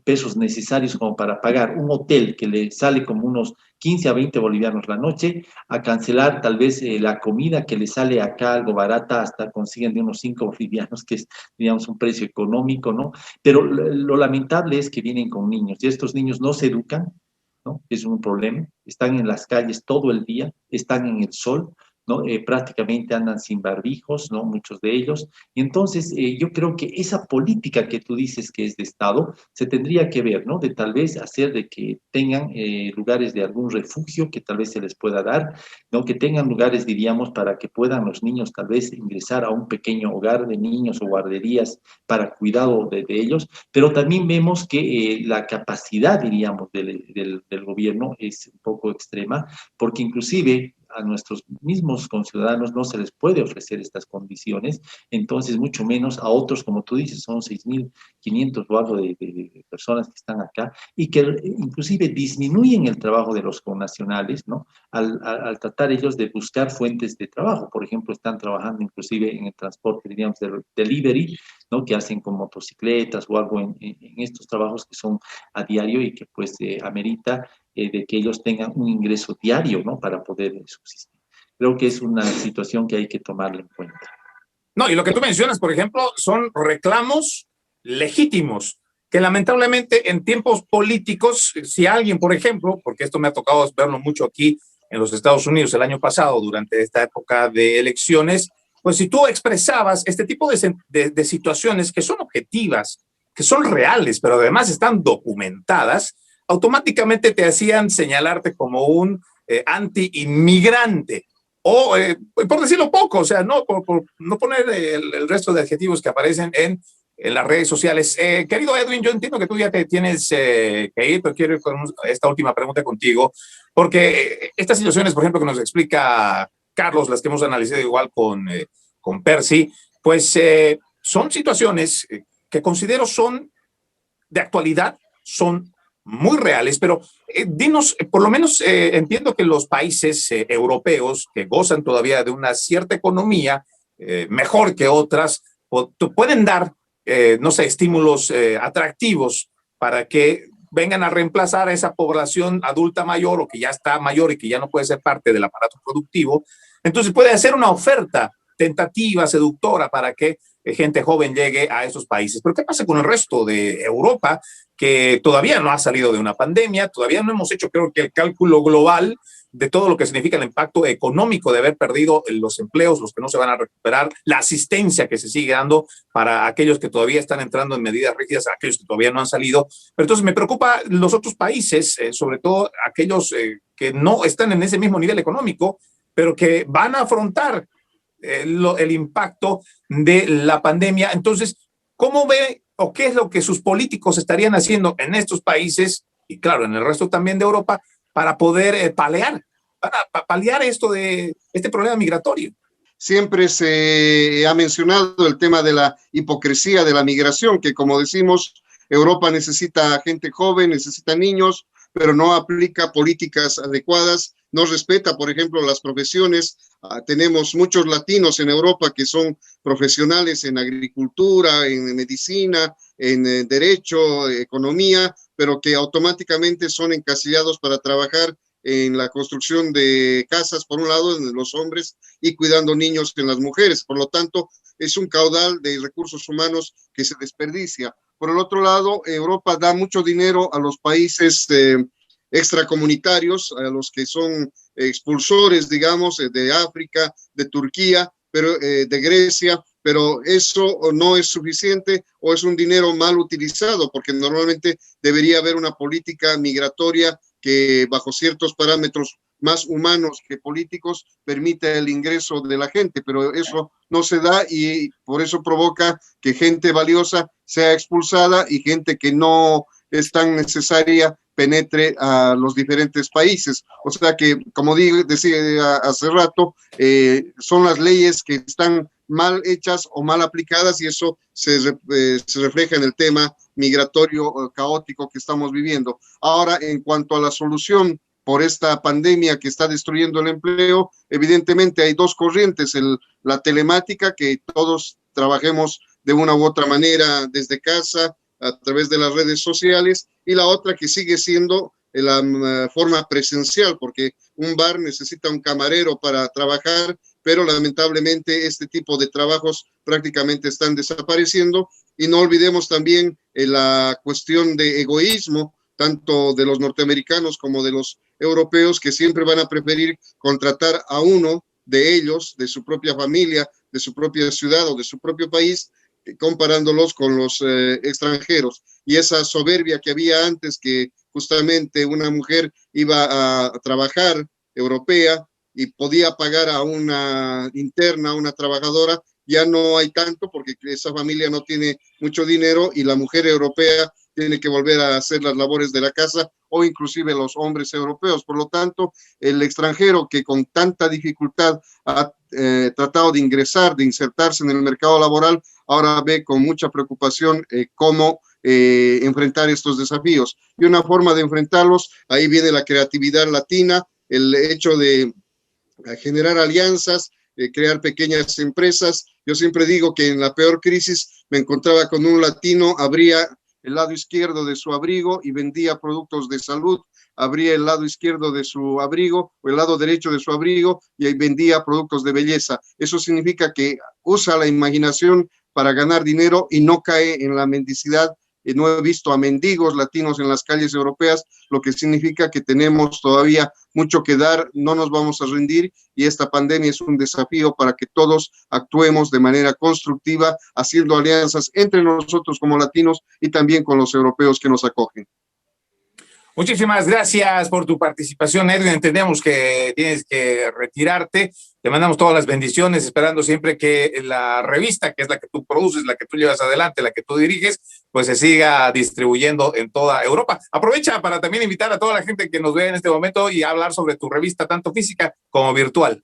pesos necesarios como para pagar un hotel que le sale como unos 15 a 20 bolivianos la noche, a cancelar tal vez la comida que le sale acá algo barata, hasta consiguen de unos 5 bolivianos, que es, digamos, un precio económico, ¿no? Pero lo lamentable es que vienen con niños, y estos niños no se educan, ¿no? Es un problema, están en las calles todo el día, están en el sol, ¿no? Prácticamente andan sin barbijos, ¿no? Muchos de ellos. Y entonces yo creo que esa política que tú dices que es de Estado, se tendría que ver, ¿no? De tal vez hacer de que tengan lugares de algún refugio que tal vez se les pueda dar, ¿no? Que tengan lugares, diríamos, para que puedan los niños tal vez ingresar a un pequeño hogar de niños o guarderías para cuidado de ellos, pero también vemos que la capacidad, diríamos, del gobierno es un poco extrema, porque inclusive a nuestros mismos conciudadanos no se les puede ofrecer estas condiciones, entonces mucho menos a otros, como tú dices, son 6.500 o algo de personas que están acá y que inclusive disminuyen el trabajo de los connacionales, ¿no? Al tratar ellos de buscar fuentes de trabajo. Por ejemplo, están trabajando inclusive en el transporte, diríamos, del delivery, ¿no? Que hacen con motocicletas o algo en estos trabajos que son a diario y que pues amerita de que ellos tengan un ingreso diario, ¿no? Para poder subsistir. Creo que es una situación que hay que tomarla en cuenta. No, y lo que tú mencionas, por ejemplo, son reclamos legítimos, que lamentablemente en tiempos políticos, si alguien, por ejemplo, porque esto me ha tocado verlo mucho aquí en los Estados Unidos el año pasado, durante esta época de elecciones, pues si tú expresabas este tipo de situaciones que son objetivas, que son reales, pero además están documentadas, automáticamente te hacían señalarte como un anti-inmigrante. O, por decirlo poco, o sea, no, por no poner el resto de adjetivos que aparecen en las redes sociales. Querido Edwin, yo entiendo que tú ya te tienes que ir, pero quiero ir con esta última pregunta contigo, porque estas situaciones, por ejemplo, que nos explica Carlos, las que hemos analizado igual con Percy, pues son situaciones que considero son de actualidad, son muy reales, pero dinos, por lo menos entiendo que los países europeos que gozan todavía de una cierta economía mejor que otras, pueden dar, no sé, estímulos atractivos para que vengan a reemplazar a esa población adulta mayor o que ya está mayor y que ya no puede ser parte del aparato productivo. Entonces puede hacer una oferta tentativa, seductora, para que gente joven llegue a esos países. Pero ¿qué pasa con el resto de Europa, que todavía no ha salido de una pandemia? Todavía no hemos hecho, creo que, el cálculo global de todo lo que significa el impacto económico de haber perdido los empleos, los que no se van a recuperar, la asistencia que se sigue dando para aquellos que todavía están entrando en medidas rígidas, aquellos que todavía no han salido. Pero entonces me preocupa los otros países, sobre todo aquellos que no están en ese mismo nivel económico, pero que van a afrontar el impacto de la pandemia. Entonces, ¿cómo ve o qué es lo que sus políticos estarían haciendo en estos países y claro, en el resto también de Europa para poder paliar esto de este problema migratorio? Siempre se ha mencionado el tema de la hipocresía de la migración, que como decimos, Europa necesita gente joven, necesita niños, pero no aplica políticas adecuadas, no respeta, por ejemplo, las profesiones. Tenemos muchos latinos en Europa que son profesionales en agricultura, en medicina, en derecho, economía, pero que automáticamente son encasillados para trabajar en la construcción de casas, por un lado, en los hombres, y cuidando niños en las mujeres. Por lo tanto, es un caudal de recursos humanos que se desperdicia. Por el otro lado, Europa da mucho dinero a los países extracomunitarios, a los que son expulsores, digamos, de África, de Turquía, pero de Grecia, pero eso no es suficiente o es un dinero mal utilizado, porque normalmente debería haber una política migratoria que bajo ciertos parámetros más humanos que políticos permita el ingreso de la gente, pero eso no se da y por eso provoca que gente valiosa sea expulsada y gente que no es tan necesaria penetre a los diferentes países. O sea que, como decía hace rato, son las leyes que están mal hechas o mal aplicadas y eso se refleja en el tema migratorio caótico que estamos viviendo. Ahora, en cuanto a la solución por esta pandemia que está destruyendo el empleo, evidentemente hay dos corrientes, la telemática, que todos trabajemos de una u otra manera desde casa, a través de las redes sociales, y la otra que sigue siendo la forma presencial, porque un bar necesita un camarero para trabajar, pero lamentablemente este tipo de trabajos prácticamente están desapareciendo, y no olvidemos también la cuestión de egoísmo, tanto de los norteamericanos como de los europeos, que siempre van a preferir contratar a uno de ellos, de su propia familia, de su propia ciudad o de su propio país, comparándolos con los extranjeros. Y esa soberbia que había antes, que justamente una mujer iba a trabajar europea y podía pagar a una interna, a una trabajadora, ya no hay tanto porque esa familia no tiene mucho dinero y la mujer europea tiene que volver a hacer las labores de la casa, o inclusive los hombres europeos. Por lo tanto, el extranjero que con tanta dificultad ha tratado de ingresar, de insertarse en el mercado laboral, ahora ve con mucha preocupación cómo enfrentar estos desafíos. Y una forma de enfrentarlos, ahí viene la creatividad latina, el hecho de generar alianzas, crear pequeñas empresas. Yo siempre digo que en la peor crisis me encontraba con un latino, abría el lado izquierdo de su abrigo y vendía productos de salud, abría el lado izquierdo de su abrigo o el lado derecho de su abrigo y ahí vendía productos de belleza. Eso significa que usa la imaginación para ganar dinero y no cae en la mendicidad. No he visto a mendigos latinos en las calles europeas, lo que significa que tenemos todavía mucho que dar, no nos vamos a rendir, y esta pandemia es un desafío para que todos actuemos de manera constructiva, haciendo alianzas entre nosotros como latinos y también con los europeos que nos acogen. Muchísimas gracias por tu participación, Edwin. Entendemos que tienes que retirarte. Te mandamos todas las bendiciones, esperando siempre que la revista, que es la que tú produces, la que tú llevas adelante, la que tú diriges, pues se siga distribuyendo en toda Europa. Aprovecha para también invitar a toda la gente que nos ve en este momento y hablar sobre tu revista, tanto física como virtual.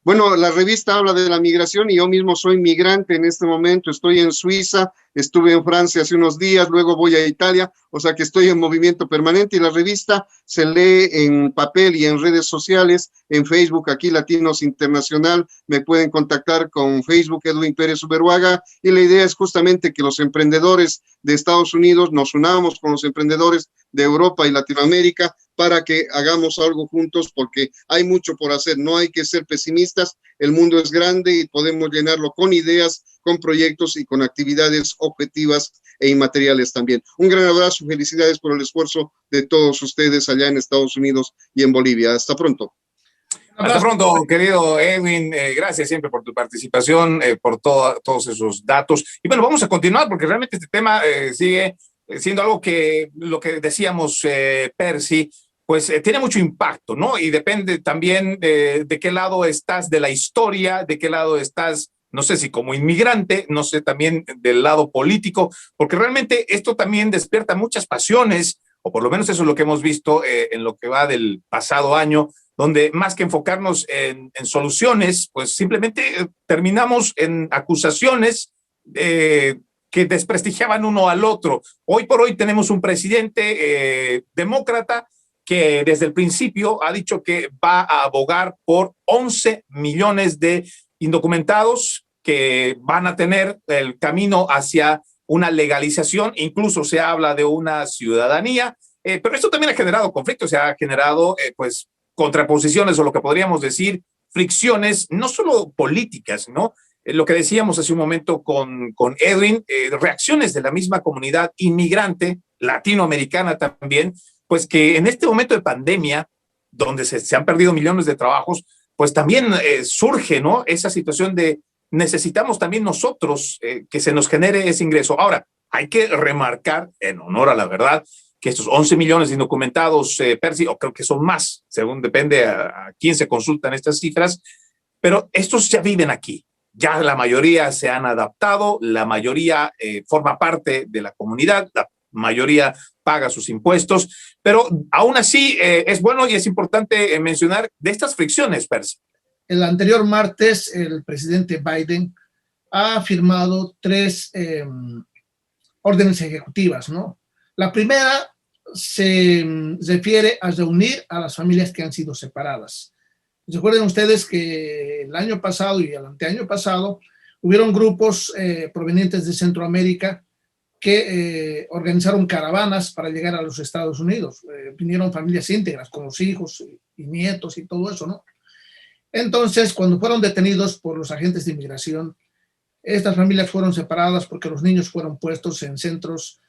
Bueno, la revista habla de la migración y yo mismo soy migrante en este momento. Estoy en Suiza, estuve en Francia hace unos días, luego voy a Italia, o sea que estoy en movimiento permanente, y la revista se lee en papel y en redes sociales, en Facebook, aquí Latinos Internacional. Me pueden contactar con Facebook, Edwin Pérez Uberhuaga, y la idea es justamente que los emprendedores de Estados Unidos nos unamos con los emprendedores de Europa y Latinoamérica para que hagamos algo juntos, porque hay mucho por hacer. No hay que ser pesimistas, el mundo es grande y podemos llenarlo con ideas, con proyectos y con actividades objetivas e inmateriales también. Un gran abrazo, felicidades por el esfuerzo de todos ustedes allá en Estados Unidos y en Bolivia. Hasta pronto. Hasta pronto, querido Edwin. Gracias siempre por tu participación, por todos esos datos. Y bueno, vamos a continuar porque realmente este tema sigue siendo algo que, lo que decíamos, Percy, pues tiene mucho impacto, ¿no? Y depende también de qué lado estás de la historia, de qué lado estás, no sé si como inmigrante, no sé también del lado político, porque realmente esto también despierta muchas pasiones, o por lo menos eso es lo que hemos visto en lo que va del pasado año, donde más que enfocarnos en soluciones, pues simplemente terminamos en acusaciones que desprestigiaban uno al otro. Hoy por hoy tenemos un presidente demócrata que desde el principio ha dicho que va a abogar por 11 millones de indocumentados que van a tener el camino hacia una legalización, incluso se habla de una ciudadanía. Pero esto también ha generado conflictos, se ha generado pues contraposiciones o lo que podríamos decir fricciones, no solo políticas, ¿no? Lo que decíamos hace un momento con Edwin, reacciones de la misma comunidad inmigrante, latinoamericana también, pues que en este momento de pandemia, donde se han perdido millones de trabajos, pues también surge, ¿no? Esa situación de necesitamos también nosotros que se nos genere ese ingreso. Ahora, hay que remarcar, en honor a la verdad, que estos 11 millones de indocumentados, Percy, o creo que son más, según depende a quién se consultan estas cifras, pero estos ya viven aquí. Ya la mayoría se han adaptado, la mayoría forma parte de la comunidad, la mayoría paga sus impuestos, pero aún así es bueno y es importante mencionar de estas fricciones, Percy. El anterior martes, el presidente Biden ha firmado 3 órdenes ejecutivas, ¿no? La primera se refiere a reunir a las familias que han sido separadas. Recuerden ustedes que el año pasado y el anteaño pasado hubieron grupos provenientes de Centroamérica que organizaron caravanas para llegar a los Estados Unidos. Vinieron familias íntegras con los hijos y nietos y todo eso, ¿no? Entonces, cuando fueron detenidos por los agentes de inmigración, estas familias fueron separadas porque los niños fueron puestos en centros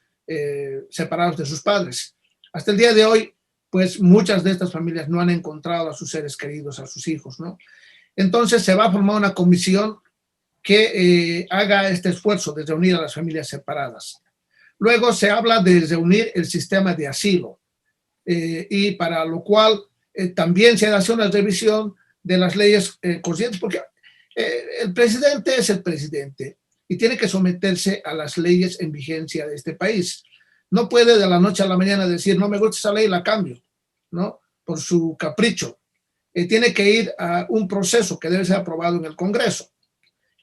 separados de sus padres. Hasta el día de hoy, pues muchas de estas familias no han encontrado a sus seres queridos, a sus hijos, ¿no? Entonces se va a formar una comisión que haga este esfuerzo de reunir a las familias separadas. Luego se habla de reunir el sistema de asilo y para lo cual también se hace una revisión de las leyes conscientes, porque el presidente es el presidente y tiene que someterse a las leyes en vigencia de este país. No puede de la noche a la mañana decir, no me gusta esa ley, la cambio, ¿no? Por su capricho. Tiene que ir a un proceso que debe ser aprobado en el Congreso.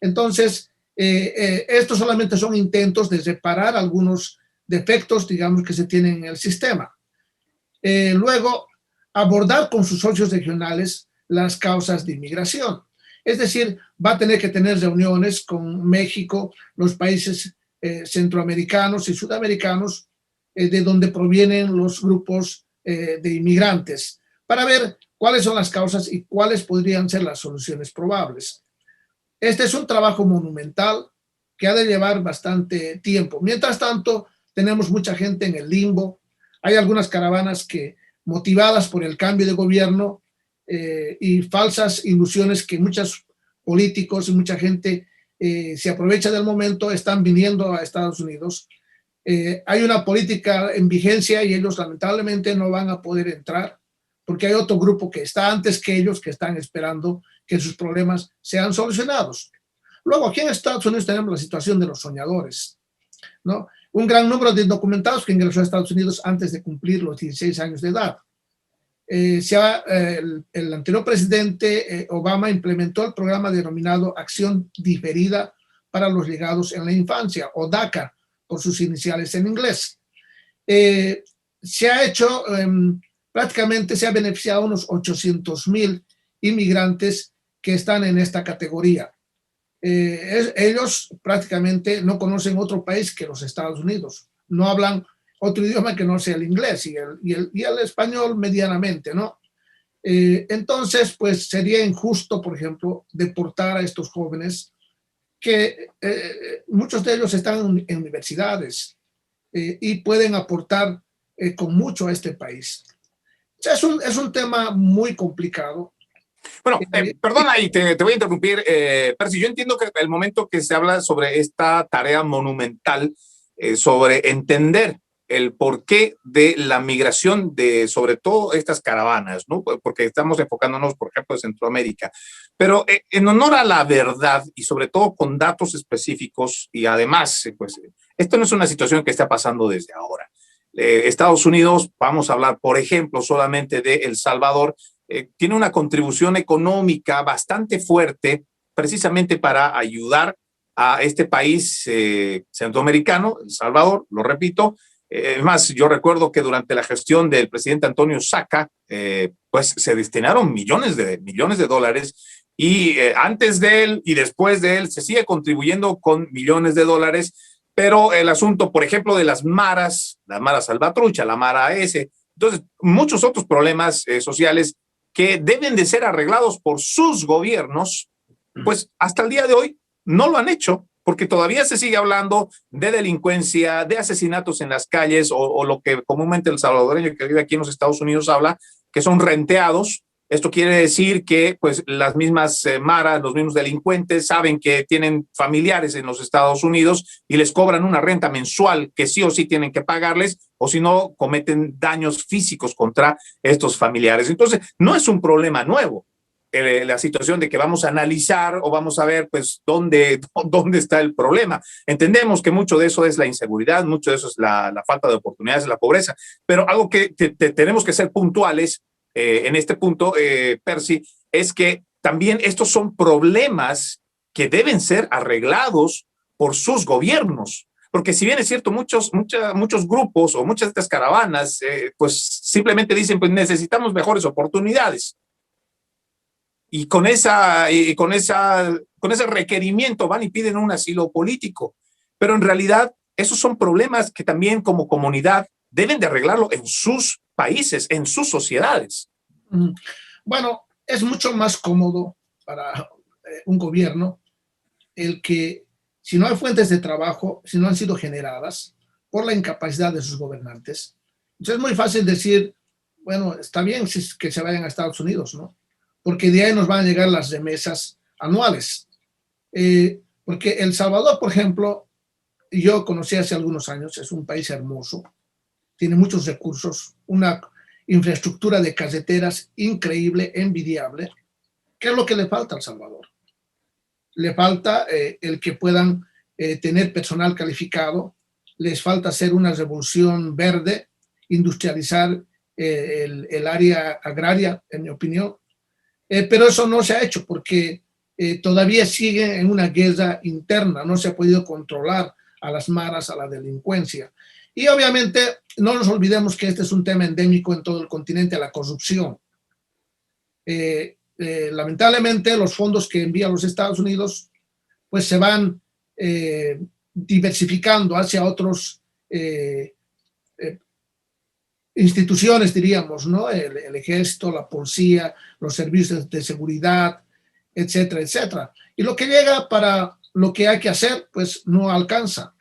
Entonces, estos solamente son intentos de reparar algunos defectos, digamos, que se tienen en el sistema. Luego, abordar con sus socios regionales las causas de inmigración. Es decir, va a tener que tener reuniones con México, los países centroamericanos y sudamericanos, de donde provienen los grupos de inmigrantes, para ver cuáles son las causas y cuáles podrían ser las soluciones probables. Este es un trabajo monumental que ha de llevar bastante tiempo. Mientras tanto, tenemos mucha gente en el limbo. Hay algunas caravanas que, motivadas por el cambio de gobierno y falsas ilusiones que muchos políticos y mucha gente se aprovecha del momento, están viniendo a Estados Unidos. Hay una política en vigencia y ellos lamentablemente no van a poder entrar porque hay otro grupo que está antes que ellos que están esperando que sus problemas sean solucionados. Luego, aquí en Estados Unidos tenemos la situación de los soñadores, ¿no? Un gran número de indocumentados que ingresó a Estados Unidos antes de cumplir los 16 años de edad. El anterior presidente Obama implementó el programa denominado Acción Diferida para los Llegados en la Infancia, o DACA, por sus iniciales en inglés. Se ha hecho, prácticamente se ha beneficiado a unos 800,000 inmigrantes que están en esta categoría. Ellos prácticamente no conocen otro país que los Estados Unidos, no hablan otro idioma que no sea el inglés y el español medianamente, ¿no? Entonces, pues sería injusto, por ejemplo, deportar a estos jóvenes que muchos de ellos están en universidades y pueden aportar con mucho a este país. O sea, es un tema muy complicado. Bueno, perdona y te voy a interrumpir, Percy. Yo entiendo que el momento que se habla sobre esta tarea monumental, sobre entender el porqué de la migración de, sobre todo, estas caravanas, ¿no? Porque estamos enfocándonos, por ejemplo, en Centroamérica. Pero en honor a la verdad y sobre todo con datos específicos y además, pues, esto no es una situación que está pasando desde ahora. Estados Unidos, vamos a hablar, por ejemplo, solamente de El Salvador, tiene una contribución económica bastante fuerte precisamente para ayudar a este país centroamericano, El Salvador, lo repito. Más, yo recuerdo que durante la gestión del presidente Antonio Saca, pues se destinaron millones de dólares y antes de él y después de él se sigue contribuyendo con millones de dólares pero el asunto, por ejemplo, de las maras, la mara salvatrucha, la mara S, entonces muchos otros problemas sociales que deben de ser arreglados por sus gobiernos, pues hasta el día de hoy no lo han hecho, porque todavía se sigue hablando de delincuencia, de asesinatos en las calles, o lo que comúnmente el salvadoreño que vive aquí en los Estados Unidos habla, que son renteados. Esto quiere decir que pues las mismas maras, los mismos delincuentes saben que tienen familiares en los Estados Unidos y les cobran una renta mensual que sí o sí tienen que pagarles, o si no cometen daños físicos contra estos familiares. Entonces, no es un problema nuevo. La situación de que vamos a analizar o vamos a ver pues dónde está el problema. Entendemos que mucho de eso es la inseguridad, mucho de eso es la falta de oportunidades, la pobreza, pero algo que tenemos que ser puntuales en este punto, Percy, es que también estos son problemas que deben ser arreglados por sus gobiernos. Porque si bien es cierto, muchos grupos o muchas de estas caravanas, pues simplemente dicen, pues necesitamos mejores oportunidades. Y con ese requerimiento van y piden un asilo político. Pero en realidad, esos son problemas que también como comunidad deben de arreglarlo en sus países, en sus sociedades. Bueno, es mucho más cómodo para un gobierno el que, si no hay fuentes de trabajo, si no han sido generadas por la incapacidad de sus gobernantes, entonces es muy fácil decir, bueno, está bien que se vayan a Estados Unidos, ¿no? Porque de ahí nos van a llegar las remesas anuales. Porque El Salvador, por ejemplo, yo conocí hace algunos años, es un país hermoso, tiene muchos recursos, una infraestructura de carreteras increíble, envidiable. ¿Qué es lo que le falta a El Salvador? Le falta el que puedan tener personal calificado, les falta hacer una revolución verde, industrializar el área agraria, en mi opinión. Pero eso no se ha hecho porque todavía sigue en una guerra interna, no se ha podido controlar a las maras, a la delincuencia. Y obviamente no nos olvidemos que este es un tema endémico en todo el continente, la corrupción. Lamentablemente los fondos que envían los Estados Unidos pues se van diversificando hacia otros instituciones, diríamos, ¿no? El ejército, la policía, los servicios de seguridad, etcétera, etcétera. Y lo que llega para lo que hay que hacer, pues no alcanza.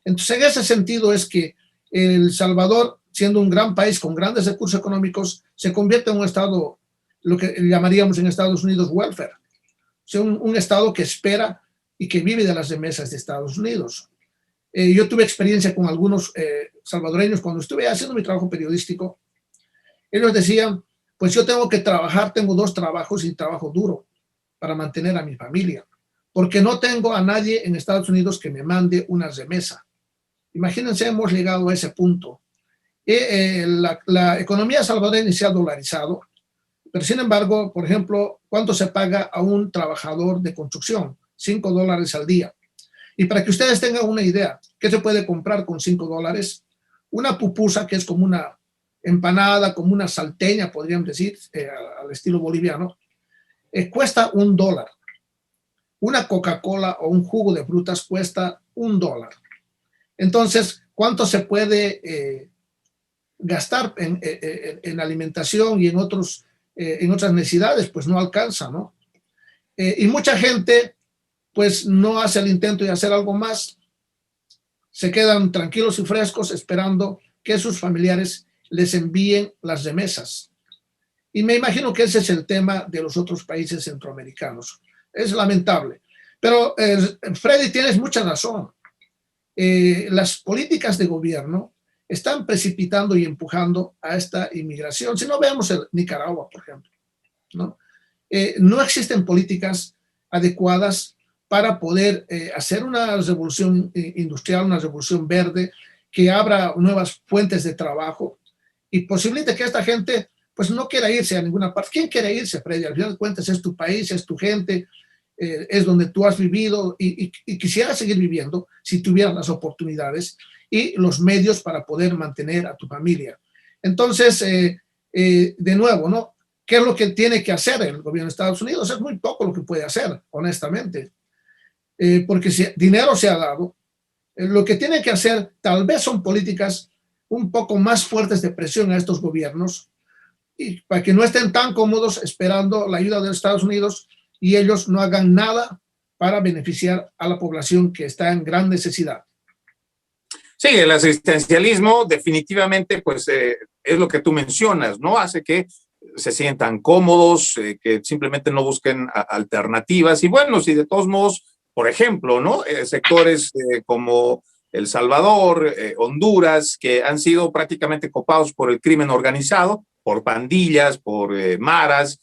Entonces, en ese sentido es que El Salvador, siendo un gran país con grandes recursos económicos, se convierte en un estado, lo que llamaríamos en Estados Unidos welfare. O sea, un estado que espera y que vive de las remesas de Estados Unidos. Yo tuve experiencia con algunos salvadoreños cuando estuve haciendo mi trabajo periodístico. Ellos decían, pues yo tengo que trabajar, tengo 2 trabajos y trabajo duro para mantener a mi familia, porque no tengo a nadie en Estados Unidos que me mande una remesa. Imagínense, hemos llegado a ese punto. La economía salvadoreña se ha dolarizado, pero sin embargo, por ejemplo, ¿cuánto se paga a un trabajador de construcción? $5 al día. Y para que ustedes tengan una idea, ¿qué se puede comprar con $5? Una pupusa, que es como una empanada, como una salteña, podríamos decir, al estilo boliviano, cuesta $1. Una Coca-Cola o un jugo de frutas cuesta $1. Entonces, ¿cuánto se puede gastar en alimentación y en otras necesidades? Pues no alcanza, ¿no? Y mucha gente pues no hace el intento de hacer algo más, se quedan tranquilos y frescos esperando que sus familiares les envíen las remesas. Y me imagino que ese es el tema de los otros países centroamericanos. Es lamentable. Pero Freddy, tienes mucha razón. Las políticas de gobierno están precipitando y empujando a esta inmigración. Si no, veamos Nicaragua, por ejemplo, ¿no? No existen políticas adecuadas para poder hacer una revolución industrial, una revolución verde, que abra nuevas fuentes de trabajo y posibilite que esta gente pues no quiera irse a ninguna parte. ¿Quién quiere irse, Freddy? Al final de cuentas es tu país, es tu gente, es donde tú has vivido y quisieras seguir viviendo si tuvieras las oportunidades y los medios para poder mantener a tu familia. Entonces, de nuevo, ¿no? ¿Qué es lo que tiene que hacer el gobierno de Estados Unidos? Es muy poco lo que puede hacer, honestamente. Porque si dinero se ha dado, Lo que tiene que hacer tal vez son políticas un poco más fuertes de presión a estos gobiernos y para que no estén tan cómodos esperando la ayuda de Estados Unidos y ellos no hagan nada para beneficiar a la población que está en gran necesidad. Sí, el asistencialismo definitivamente pues es lo que tú mencionas, ¿no? Hace que se sientan cómodos, que simplemente no busquen alternativas. Y bueno, si de todos modos, por ejemplo, ¿no? Sectores como El Salvador, Honduras, que han sido prácticamente copados por el crimen organizado, por pandillas, por maras,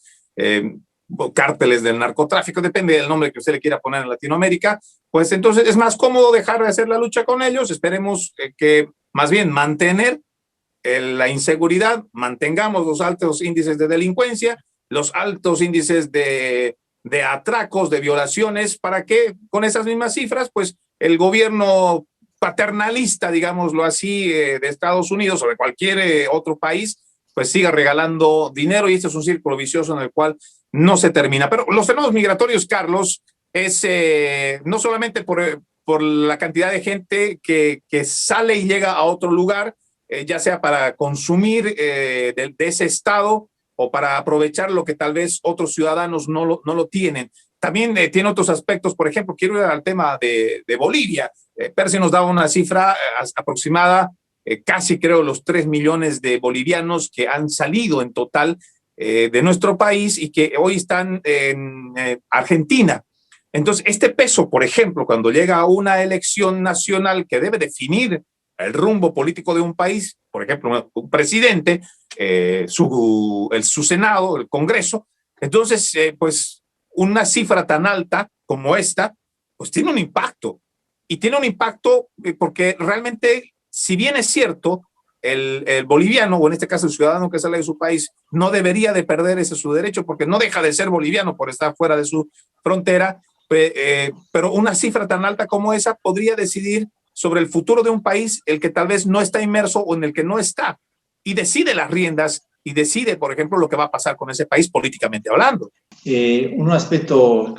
cárteles del narcotráfico, depende del nombre que usted le quiera poner en Latinoamérica, pues entonces es más cómodo dejar de hacer la lucha con ellos. Esperemos que más bien mantener la inseguridad, mantengamos los altos índices de delincuencia, los altos índices de atracos, de violaciones, para que con esas mismas cifras, pues el gobierno paternalista, digámoslo así, de Estados Unidos o de cualquier otro país, pues siga regalando dinero, y este es un círculo vicioso en el cual no se termina. Pero los fenómenos migratorios, Carlos, es no solamente por la cantidad de gente que sale y llega a otro lugar, ya sea para consumir de ese estado o para aprovechar lo que tal vez otros ciudadanos no lo tienen. También tiene otros aspectos. Por ejemplo, quiero ir al tema de Bolivia. Percy nos daba una cifra aproximada, casi creo los 3 millones de bolivianos que han salido en total de nuestro país y que hoy están en Argentina. Entonces, este peso, por ejemplo, cuando llega a una elección nacional que debe definir el rumbo político de un país, por ejemplo, un presidente, su Senado, el Congreso, entonces, pues una cifra tan alta como esta, pues tiene un impacto. Y tiene un impacto porque realmente, si bien es cierto, el boliviano, o en este caso el ciudadano que sale de su país, no debería de perder ese su derecho porque no deja de ser boliviano por estar fuera de su frontera, pero una cifra tan alta como esa podría decidir sobre el futuro de un país, el que tal vez no está inmerso o en el que no está, y decide las riendas y decide, por ejemplo, lo que va a pasar con ese país políticamente hablando. Un aspecto,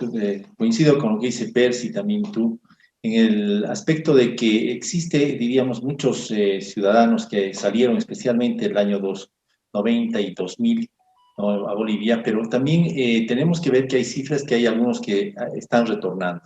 coincido con lo que dice Percy, también tú, en el aspecto de que existe, diríamos, muchos ciudadanos que salieron especialmente el año 90 y 2000, ¿no?, a Bolivia, pero también tenemos que ver que hay cifras que hay algunos que están retornando.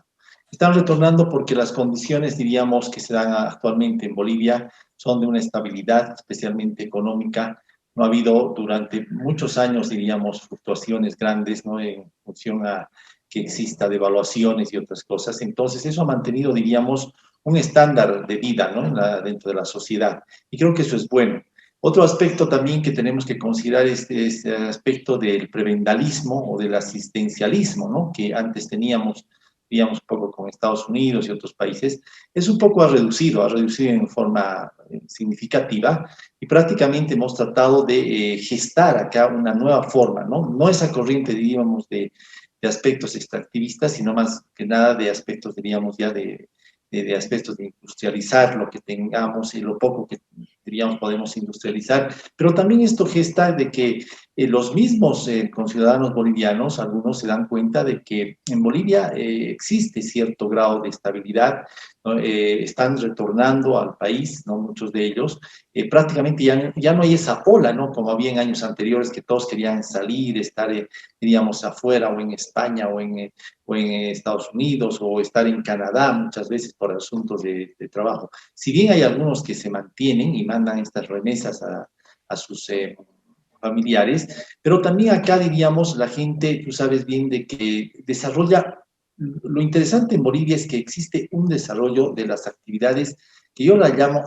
Están retornando porque las condiciones, diríamos, que se dan actualmente en Bolivia son de una estabilidad, especialmente económica. No ha habido durante muchos años, diríamos, fluctuaciones grandes, ¿no?, en función a que exista devaluaciones y otras cosas. Entonces, eso ha mantenido, diríamos, un estándar de vida, ¿no?, dentro de la sociedad. Y creo que eso es bueno. Otro aspecto también que tenemos que considerar es este aspecto del prebendalismo o del asistencialismo, ¿no?, que antes teníamos, digamos, un poco con Estados Unidos y otros países. Es un poco ha reducido en forma significativa, y prácticamente hemos tratado de gestar acá una nueva forma, ¿no? No esa corriente, diríamos, de aspectos extractivistas, sino más que nada de aspectos, diríamos, ya de aspectos de industrializar lo que tengamos y lo poco que, diríamos, podemos industrializar. Pero también esto gesta de que los mismos conciudadanos bolivianos, algunos se dan cuenta de que en Bolivia existe cierto grado de estabilidad, ¿no? Están retornando al país, ¿no?, muchos de ellos. Prácticamente ya no hay esa ola, ¿no?, como había en años anteriores, que todos querían salir, estar, diríamos, afuera, o en España, o en Estados Unidos, o estar en Canadá, muchas veces por asuntos de trabajo. Si bien hay algunos que se mantienen y mandan estas remesas a sus familiares, pero también acá, diríamos, la gente, tú sabes bien, de que desarrolla. Lo interesante en Bolivia es que existe un desarrollo de las actividades que yo las llamo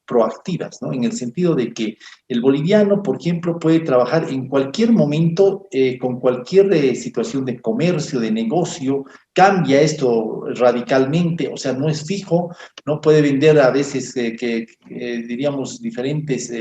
proactivas, ¿no?, en el sentido de que el boliviano, por ejemplo, puede trabajar en cualquier momento con cualquier situación de comercio, de negocio. Cambia esto radicalmente, o sea, no es fijo, no puede vender a veces, diríamos, diferentes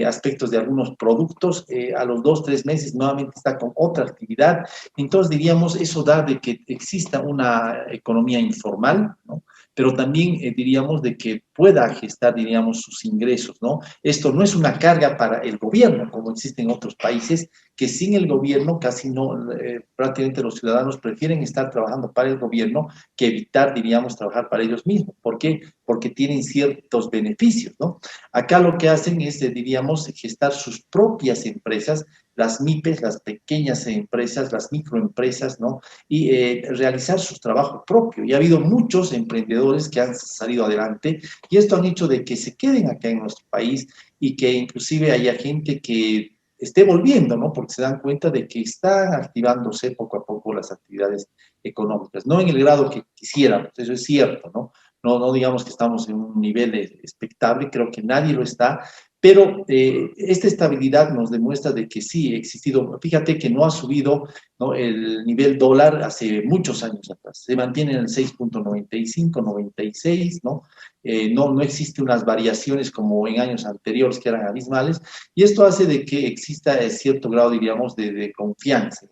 aspectos de algunos productos, a los 2, 3 meses nuevamente está con otra actividad. Entonces, diríamos, eso da de que exista una economía informal, ¿no?, pero también diríamos de que pueda gestar, diríamos, sus ingresos, ¿no? Esto no es una carga para el gobierno, como existe en otros países, que sin el gobierno casi no, prácticamente los ciudadanos prefieren estar trabajando para el gobierno que evitar, diríamos, trabajar para ellos mismos. ¿Por qué? qué? Porque tienen ciertos beneficios, ¿no? Acá lo que hacen es, diríamos, gestar sus propias empresas, las MIPES, las pequeñas empresas, las microempresas, ¿no? Y realizar su trabajo propio. Y ha habido muchos emprendedores que han salido adelante y esto han hecho de que se queden acá en nuestro país y que inclusive haya gente que esté volviendo, ¿no? Porque se dan cuenta de que están activándose poco a poco las actividades económicas, no en el grado que quisiéramos, eso es cierto, ¿no? No digamos que estamos en un nivel expectable, creo que nadie lo está, pero esta estabilidad nos demuestra de que sí ha existido. Fíjate que no ha subido, ¿no?, el nivel dólar hace muchos años atrás, se mantiene en el 6.95, 96, ¿no? No existe unas variaciones como en años anteriores que eran abismales, y esto hace de que exista cierto grado, diríamos, de confianza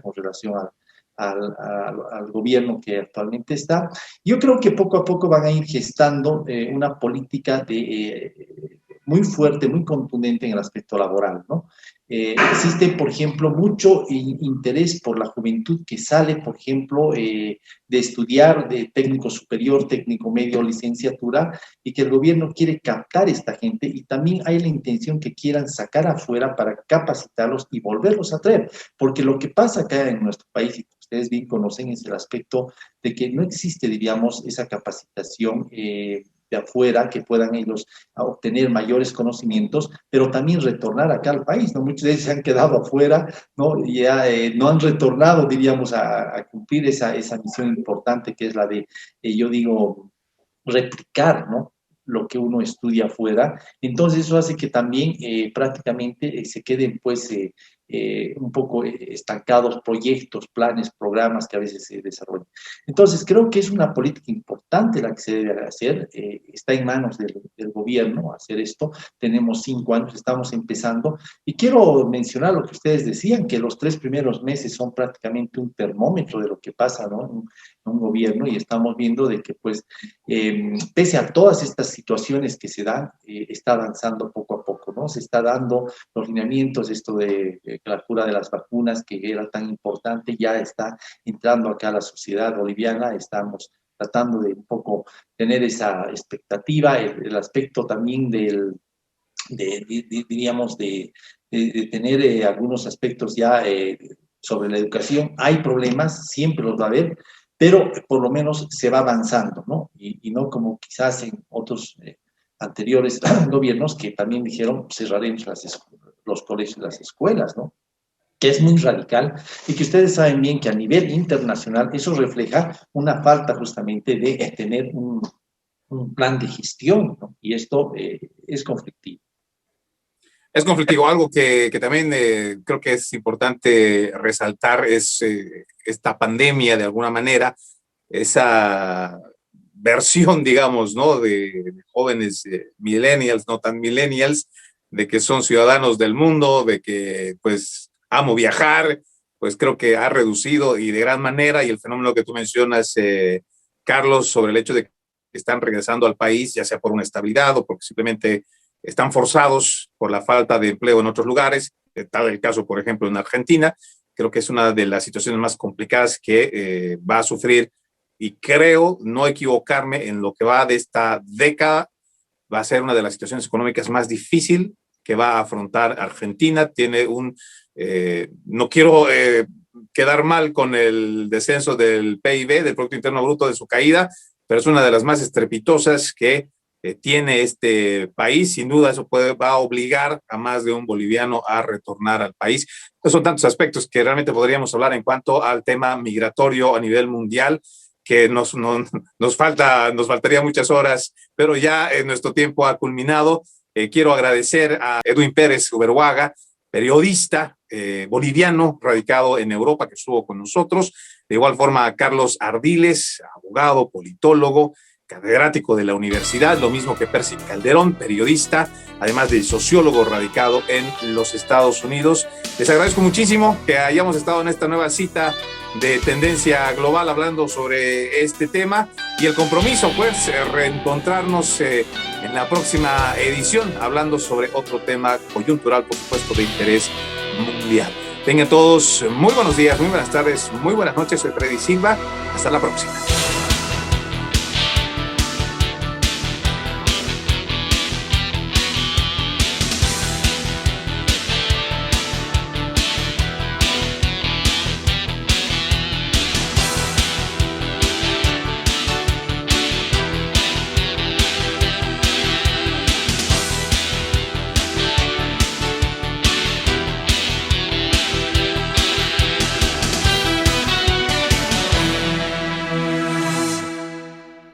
con relación al gobierno que actualmente está. Yo creo que poco a poco van a ir gestando una política muy fuerte, muy contundente en el aspecto laboral, ¿no? Existe, por ejemplo, mucho interés por la juventud que sale, por ejemplo, de estudiar de técnico superior, técnico medio, licenciatura, y que el gobierno quiere captar a esta gente, y también hay la intención que quieran sacar afuera para capacitarlos y volverlos a traer, porque lo que pasa acá en nuestro país, y ustedes bien conocen, es el aspecto de que no existe, diríamos, esa capacitación de afuera, que puedan ellos obtener mayores conocimientos, pero también retornar acá al país, ¿no? Muchos de ellos se han quedado afuera, ¿no? Ya no han retornado, diríamos, a cumplir esa misión importante que es la de, yo digo, replicar, ¿no?, lo que uno estudia afuera. Entonces eso hace que también prácticamente se queden pues un poco estancados proyectos, planes, programas que a veces se desarrollan. Entonces creo que es una política importante la que se debe hacer, está en manos del gobierno hacer esto. Tenemos 5 años, estamos empezando, y quiero mencionar lo que ustedes decían, que los 3 primeros meses son prácticamente un termómetro de lo que pasa, ¿no?, en un gobierno, y estamos viendo de que pues pese a todas estas situaciones que se dan, está avanzando poco a poco, ¿no? Se está dando los lineamientos, esto de la cura de las vacunas, que era tan importante, ya está entrando acá a la sociedad boliviana. Estamos tratando de un poco tener esa expectativa, el aspecto también diríamos, de tener algunos aspectos ya sobre la educación. Hay problemas, siempre los va a haber, pero por lo menos se va avanzando, ¿no? Y no como quizás en otros anteriores gobiernos que también dijeron cerraremos los colegios y las escuelas, ¿no?, que es muy radical, y que ustedes saben bien que a nivel internacional eso refleja una falta justamente de tener un plan de gestión, ¿no? Y esto es conflictivo. Es conflictivo. Algo que también creo que es importante resaltar es esta pandemia, de alguna manera, esa versión, digamos, ¿no?, de jóvenes millennials, no tan millennials, de que son ciudadanos del mundo, de que pues amo viajar, pues creo que ha reducido y de gran manera. Y el fenómeno que tú mencionas, Carlos, sobre el hecho de que están regresando al país, ya sea por una estabilidad o porque simplemente están forzados por la falta de empleo en otros lugares, tal el caso, por ejemplo, en Argentina. Creo que es una de las situaciones más complicadas que va a sufrir, y creo no equivocarme en lo que va de esta década. Va a ser una de las situaciones económicas más difíciles que va a afrontar Argentina. Tiene no quiero quedar mal con el descenso del PIB, del Producto Interno Bruto, de su caída, pero es una de las más estrepitosas que tiene este país. Sin duda eso va a obligar a más de un boliviano a retornar al país. Entonces, son tantos aspectos que realmente podríamos hablar en cuanto al tema migratorio a nivel mundial, que nos faltaría muchas horas, pero ya nuestro tiempo ha culminado. Quiero agradecer a Edwin Pérez Uberhuaga, periodista boliviano radicado en Europa, que estuvo con nosotros. De igual forma a Carlos Ardiles, abogado, politólogo, catedrático de la universidad, lo mismo que Percy Calderón, periodista, además de sociólogo radicado en los Estados Unidos. Les agradezco muchísimo que hayamos estado en esta nueva cita de Tendencia Global hablando sobre este tema, y el compromiso, pues, reencontrarnos en la próxima edición hablando sobre otro tema coyuntural, por supuesto, de interés mundial. Tengan todos muy buenos días, muy buenas tardes, muy buenas noches. Soy Freddy Silva. Hasta la próxima.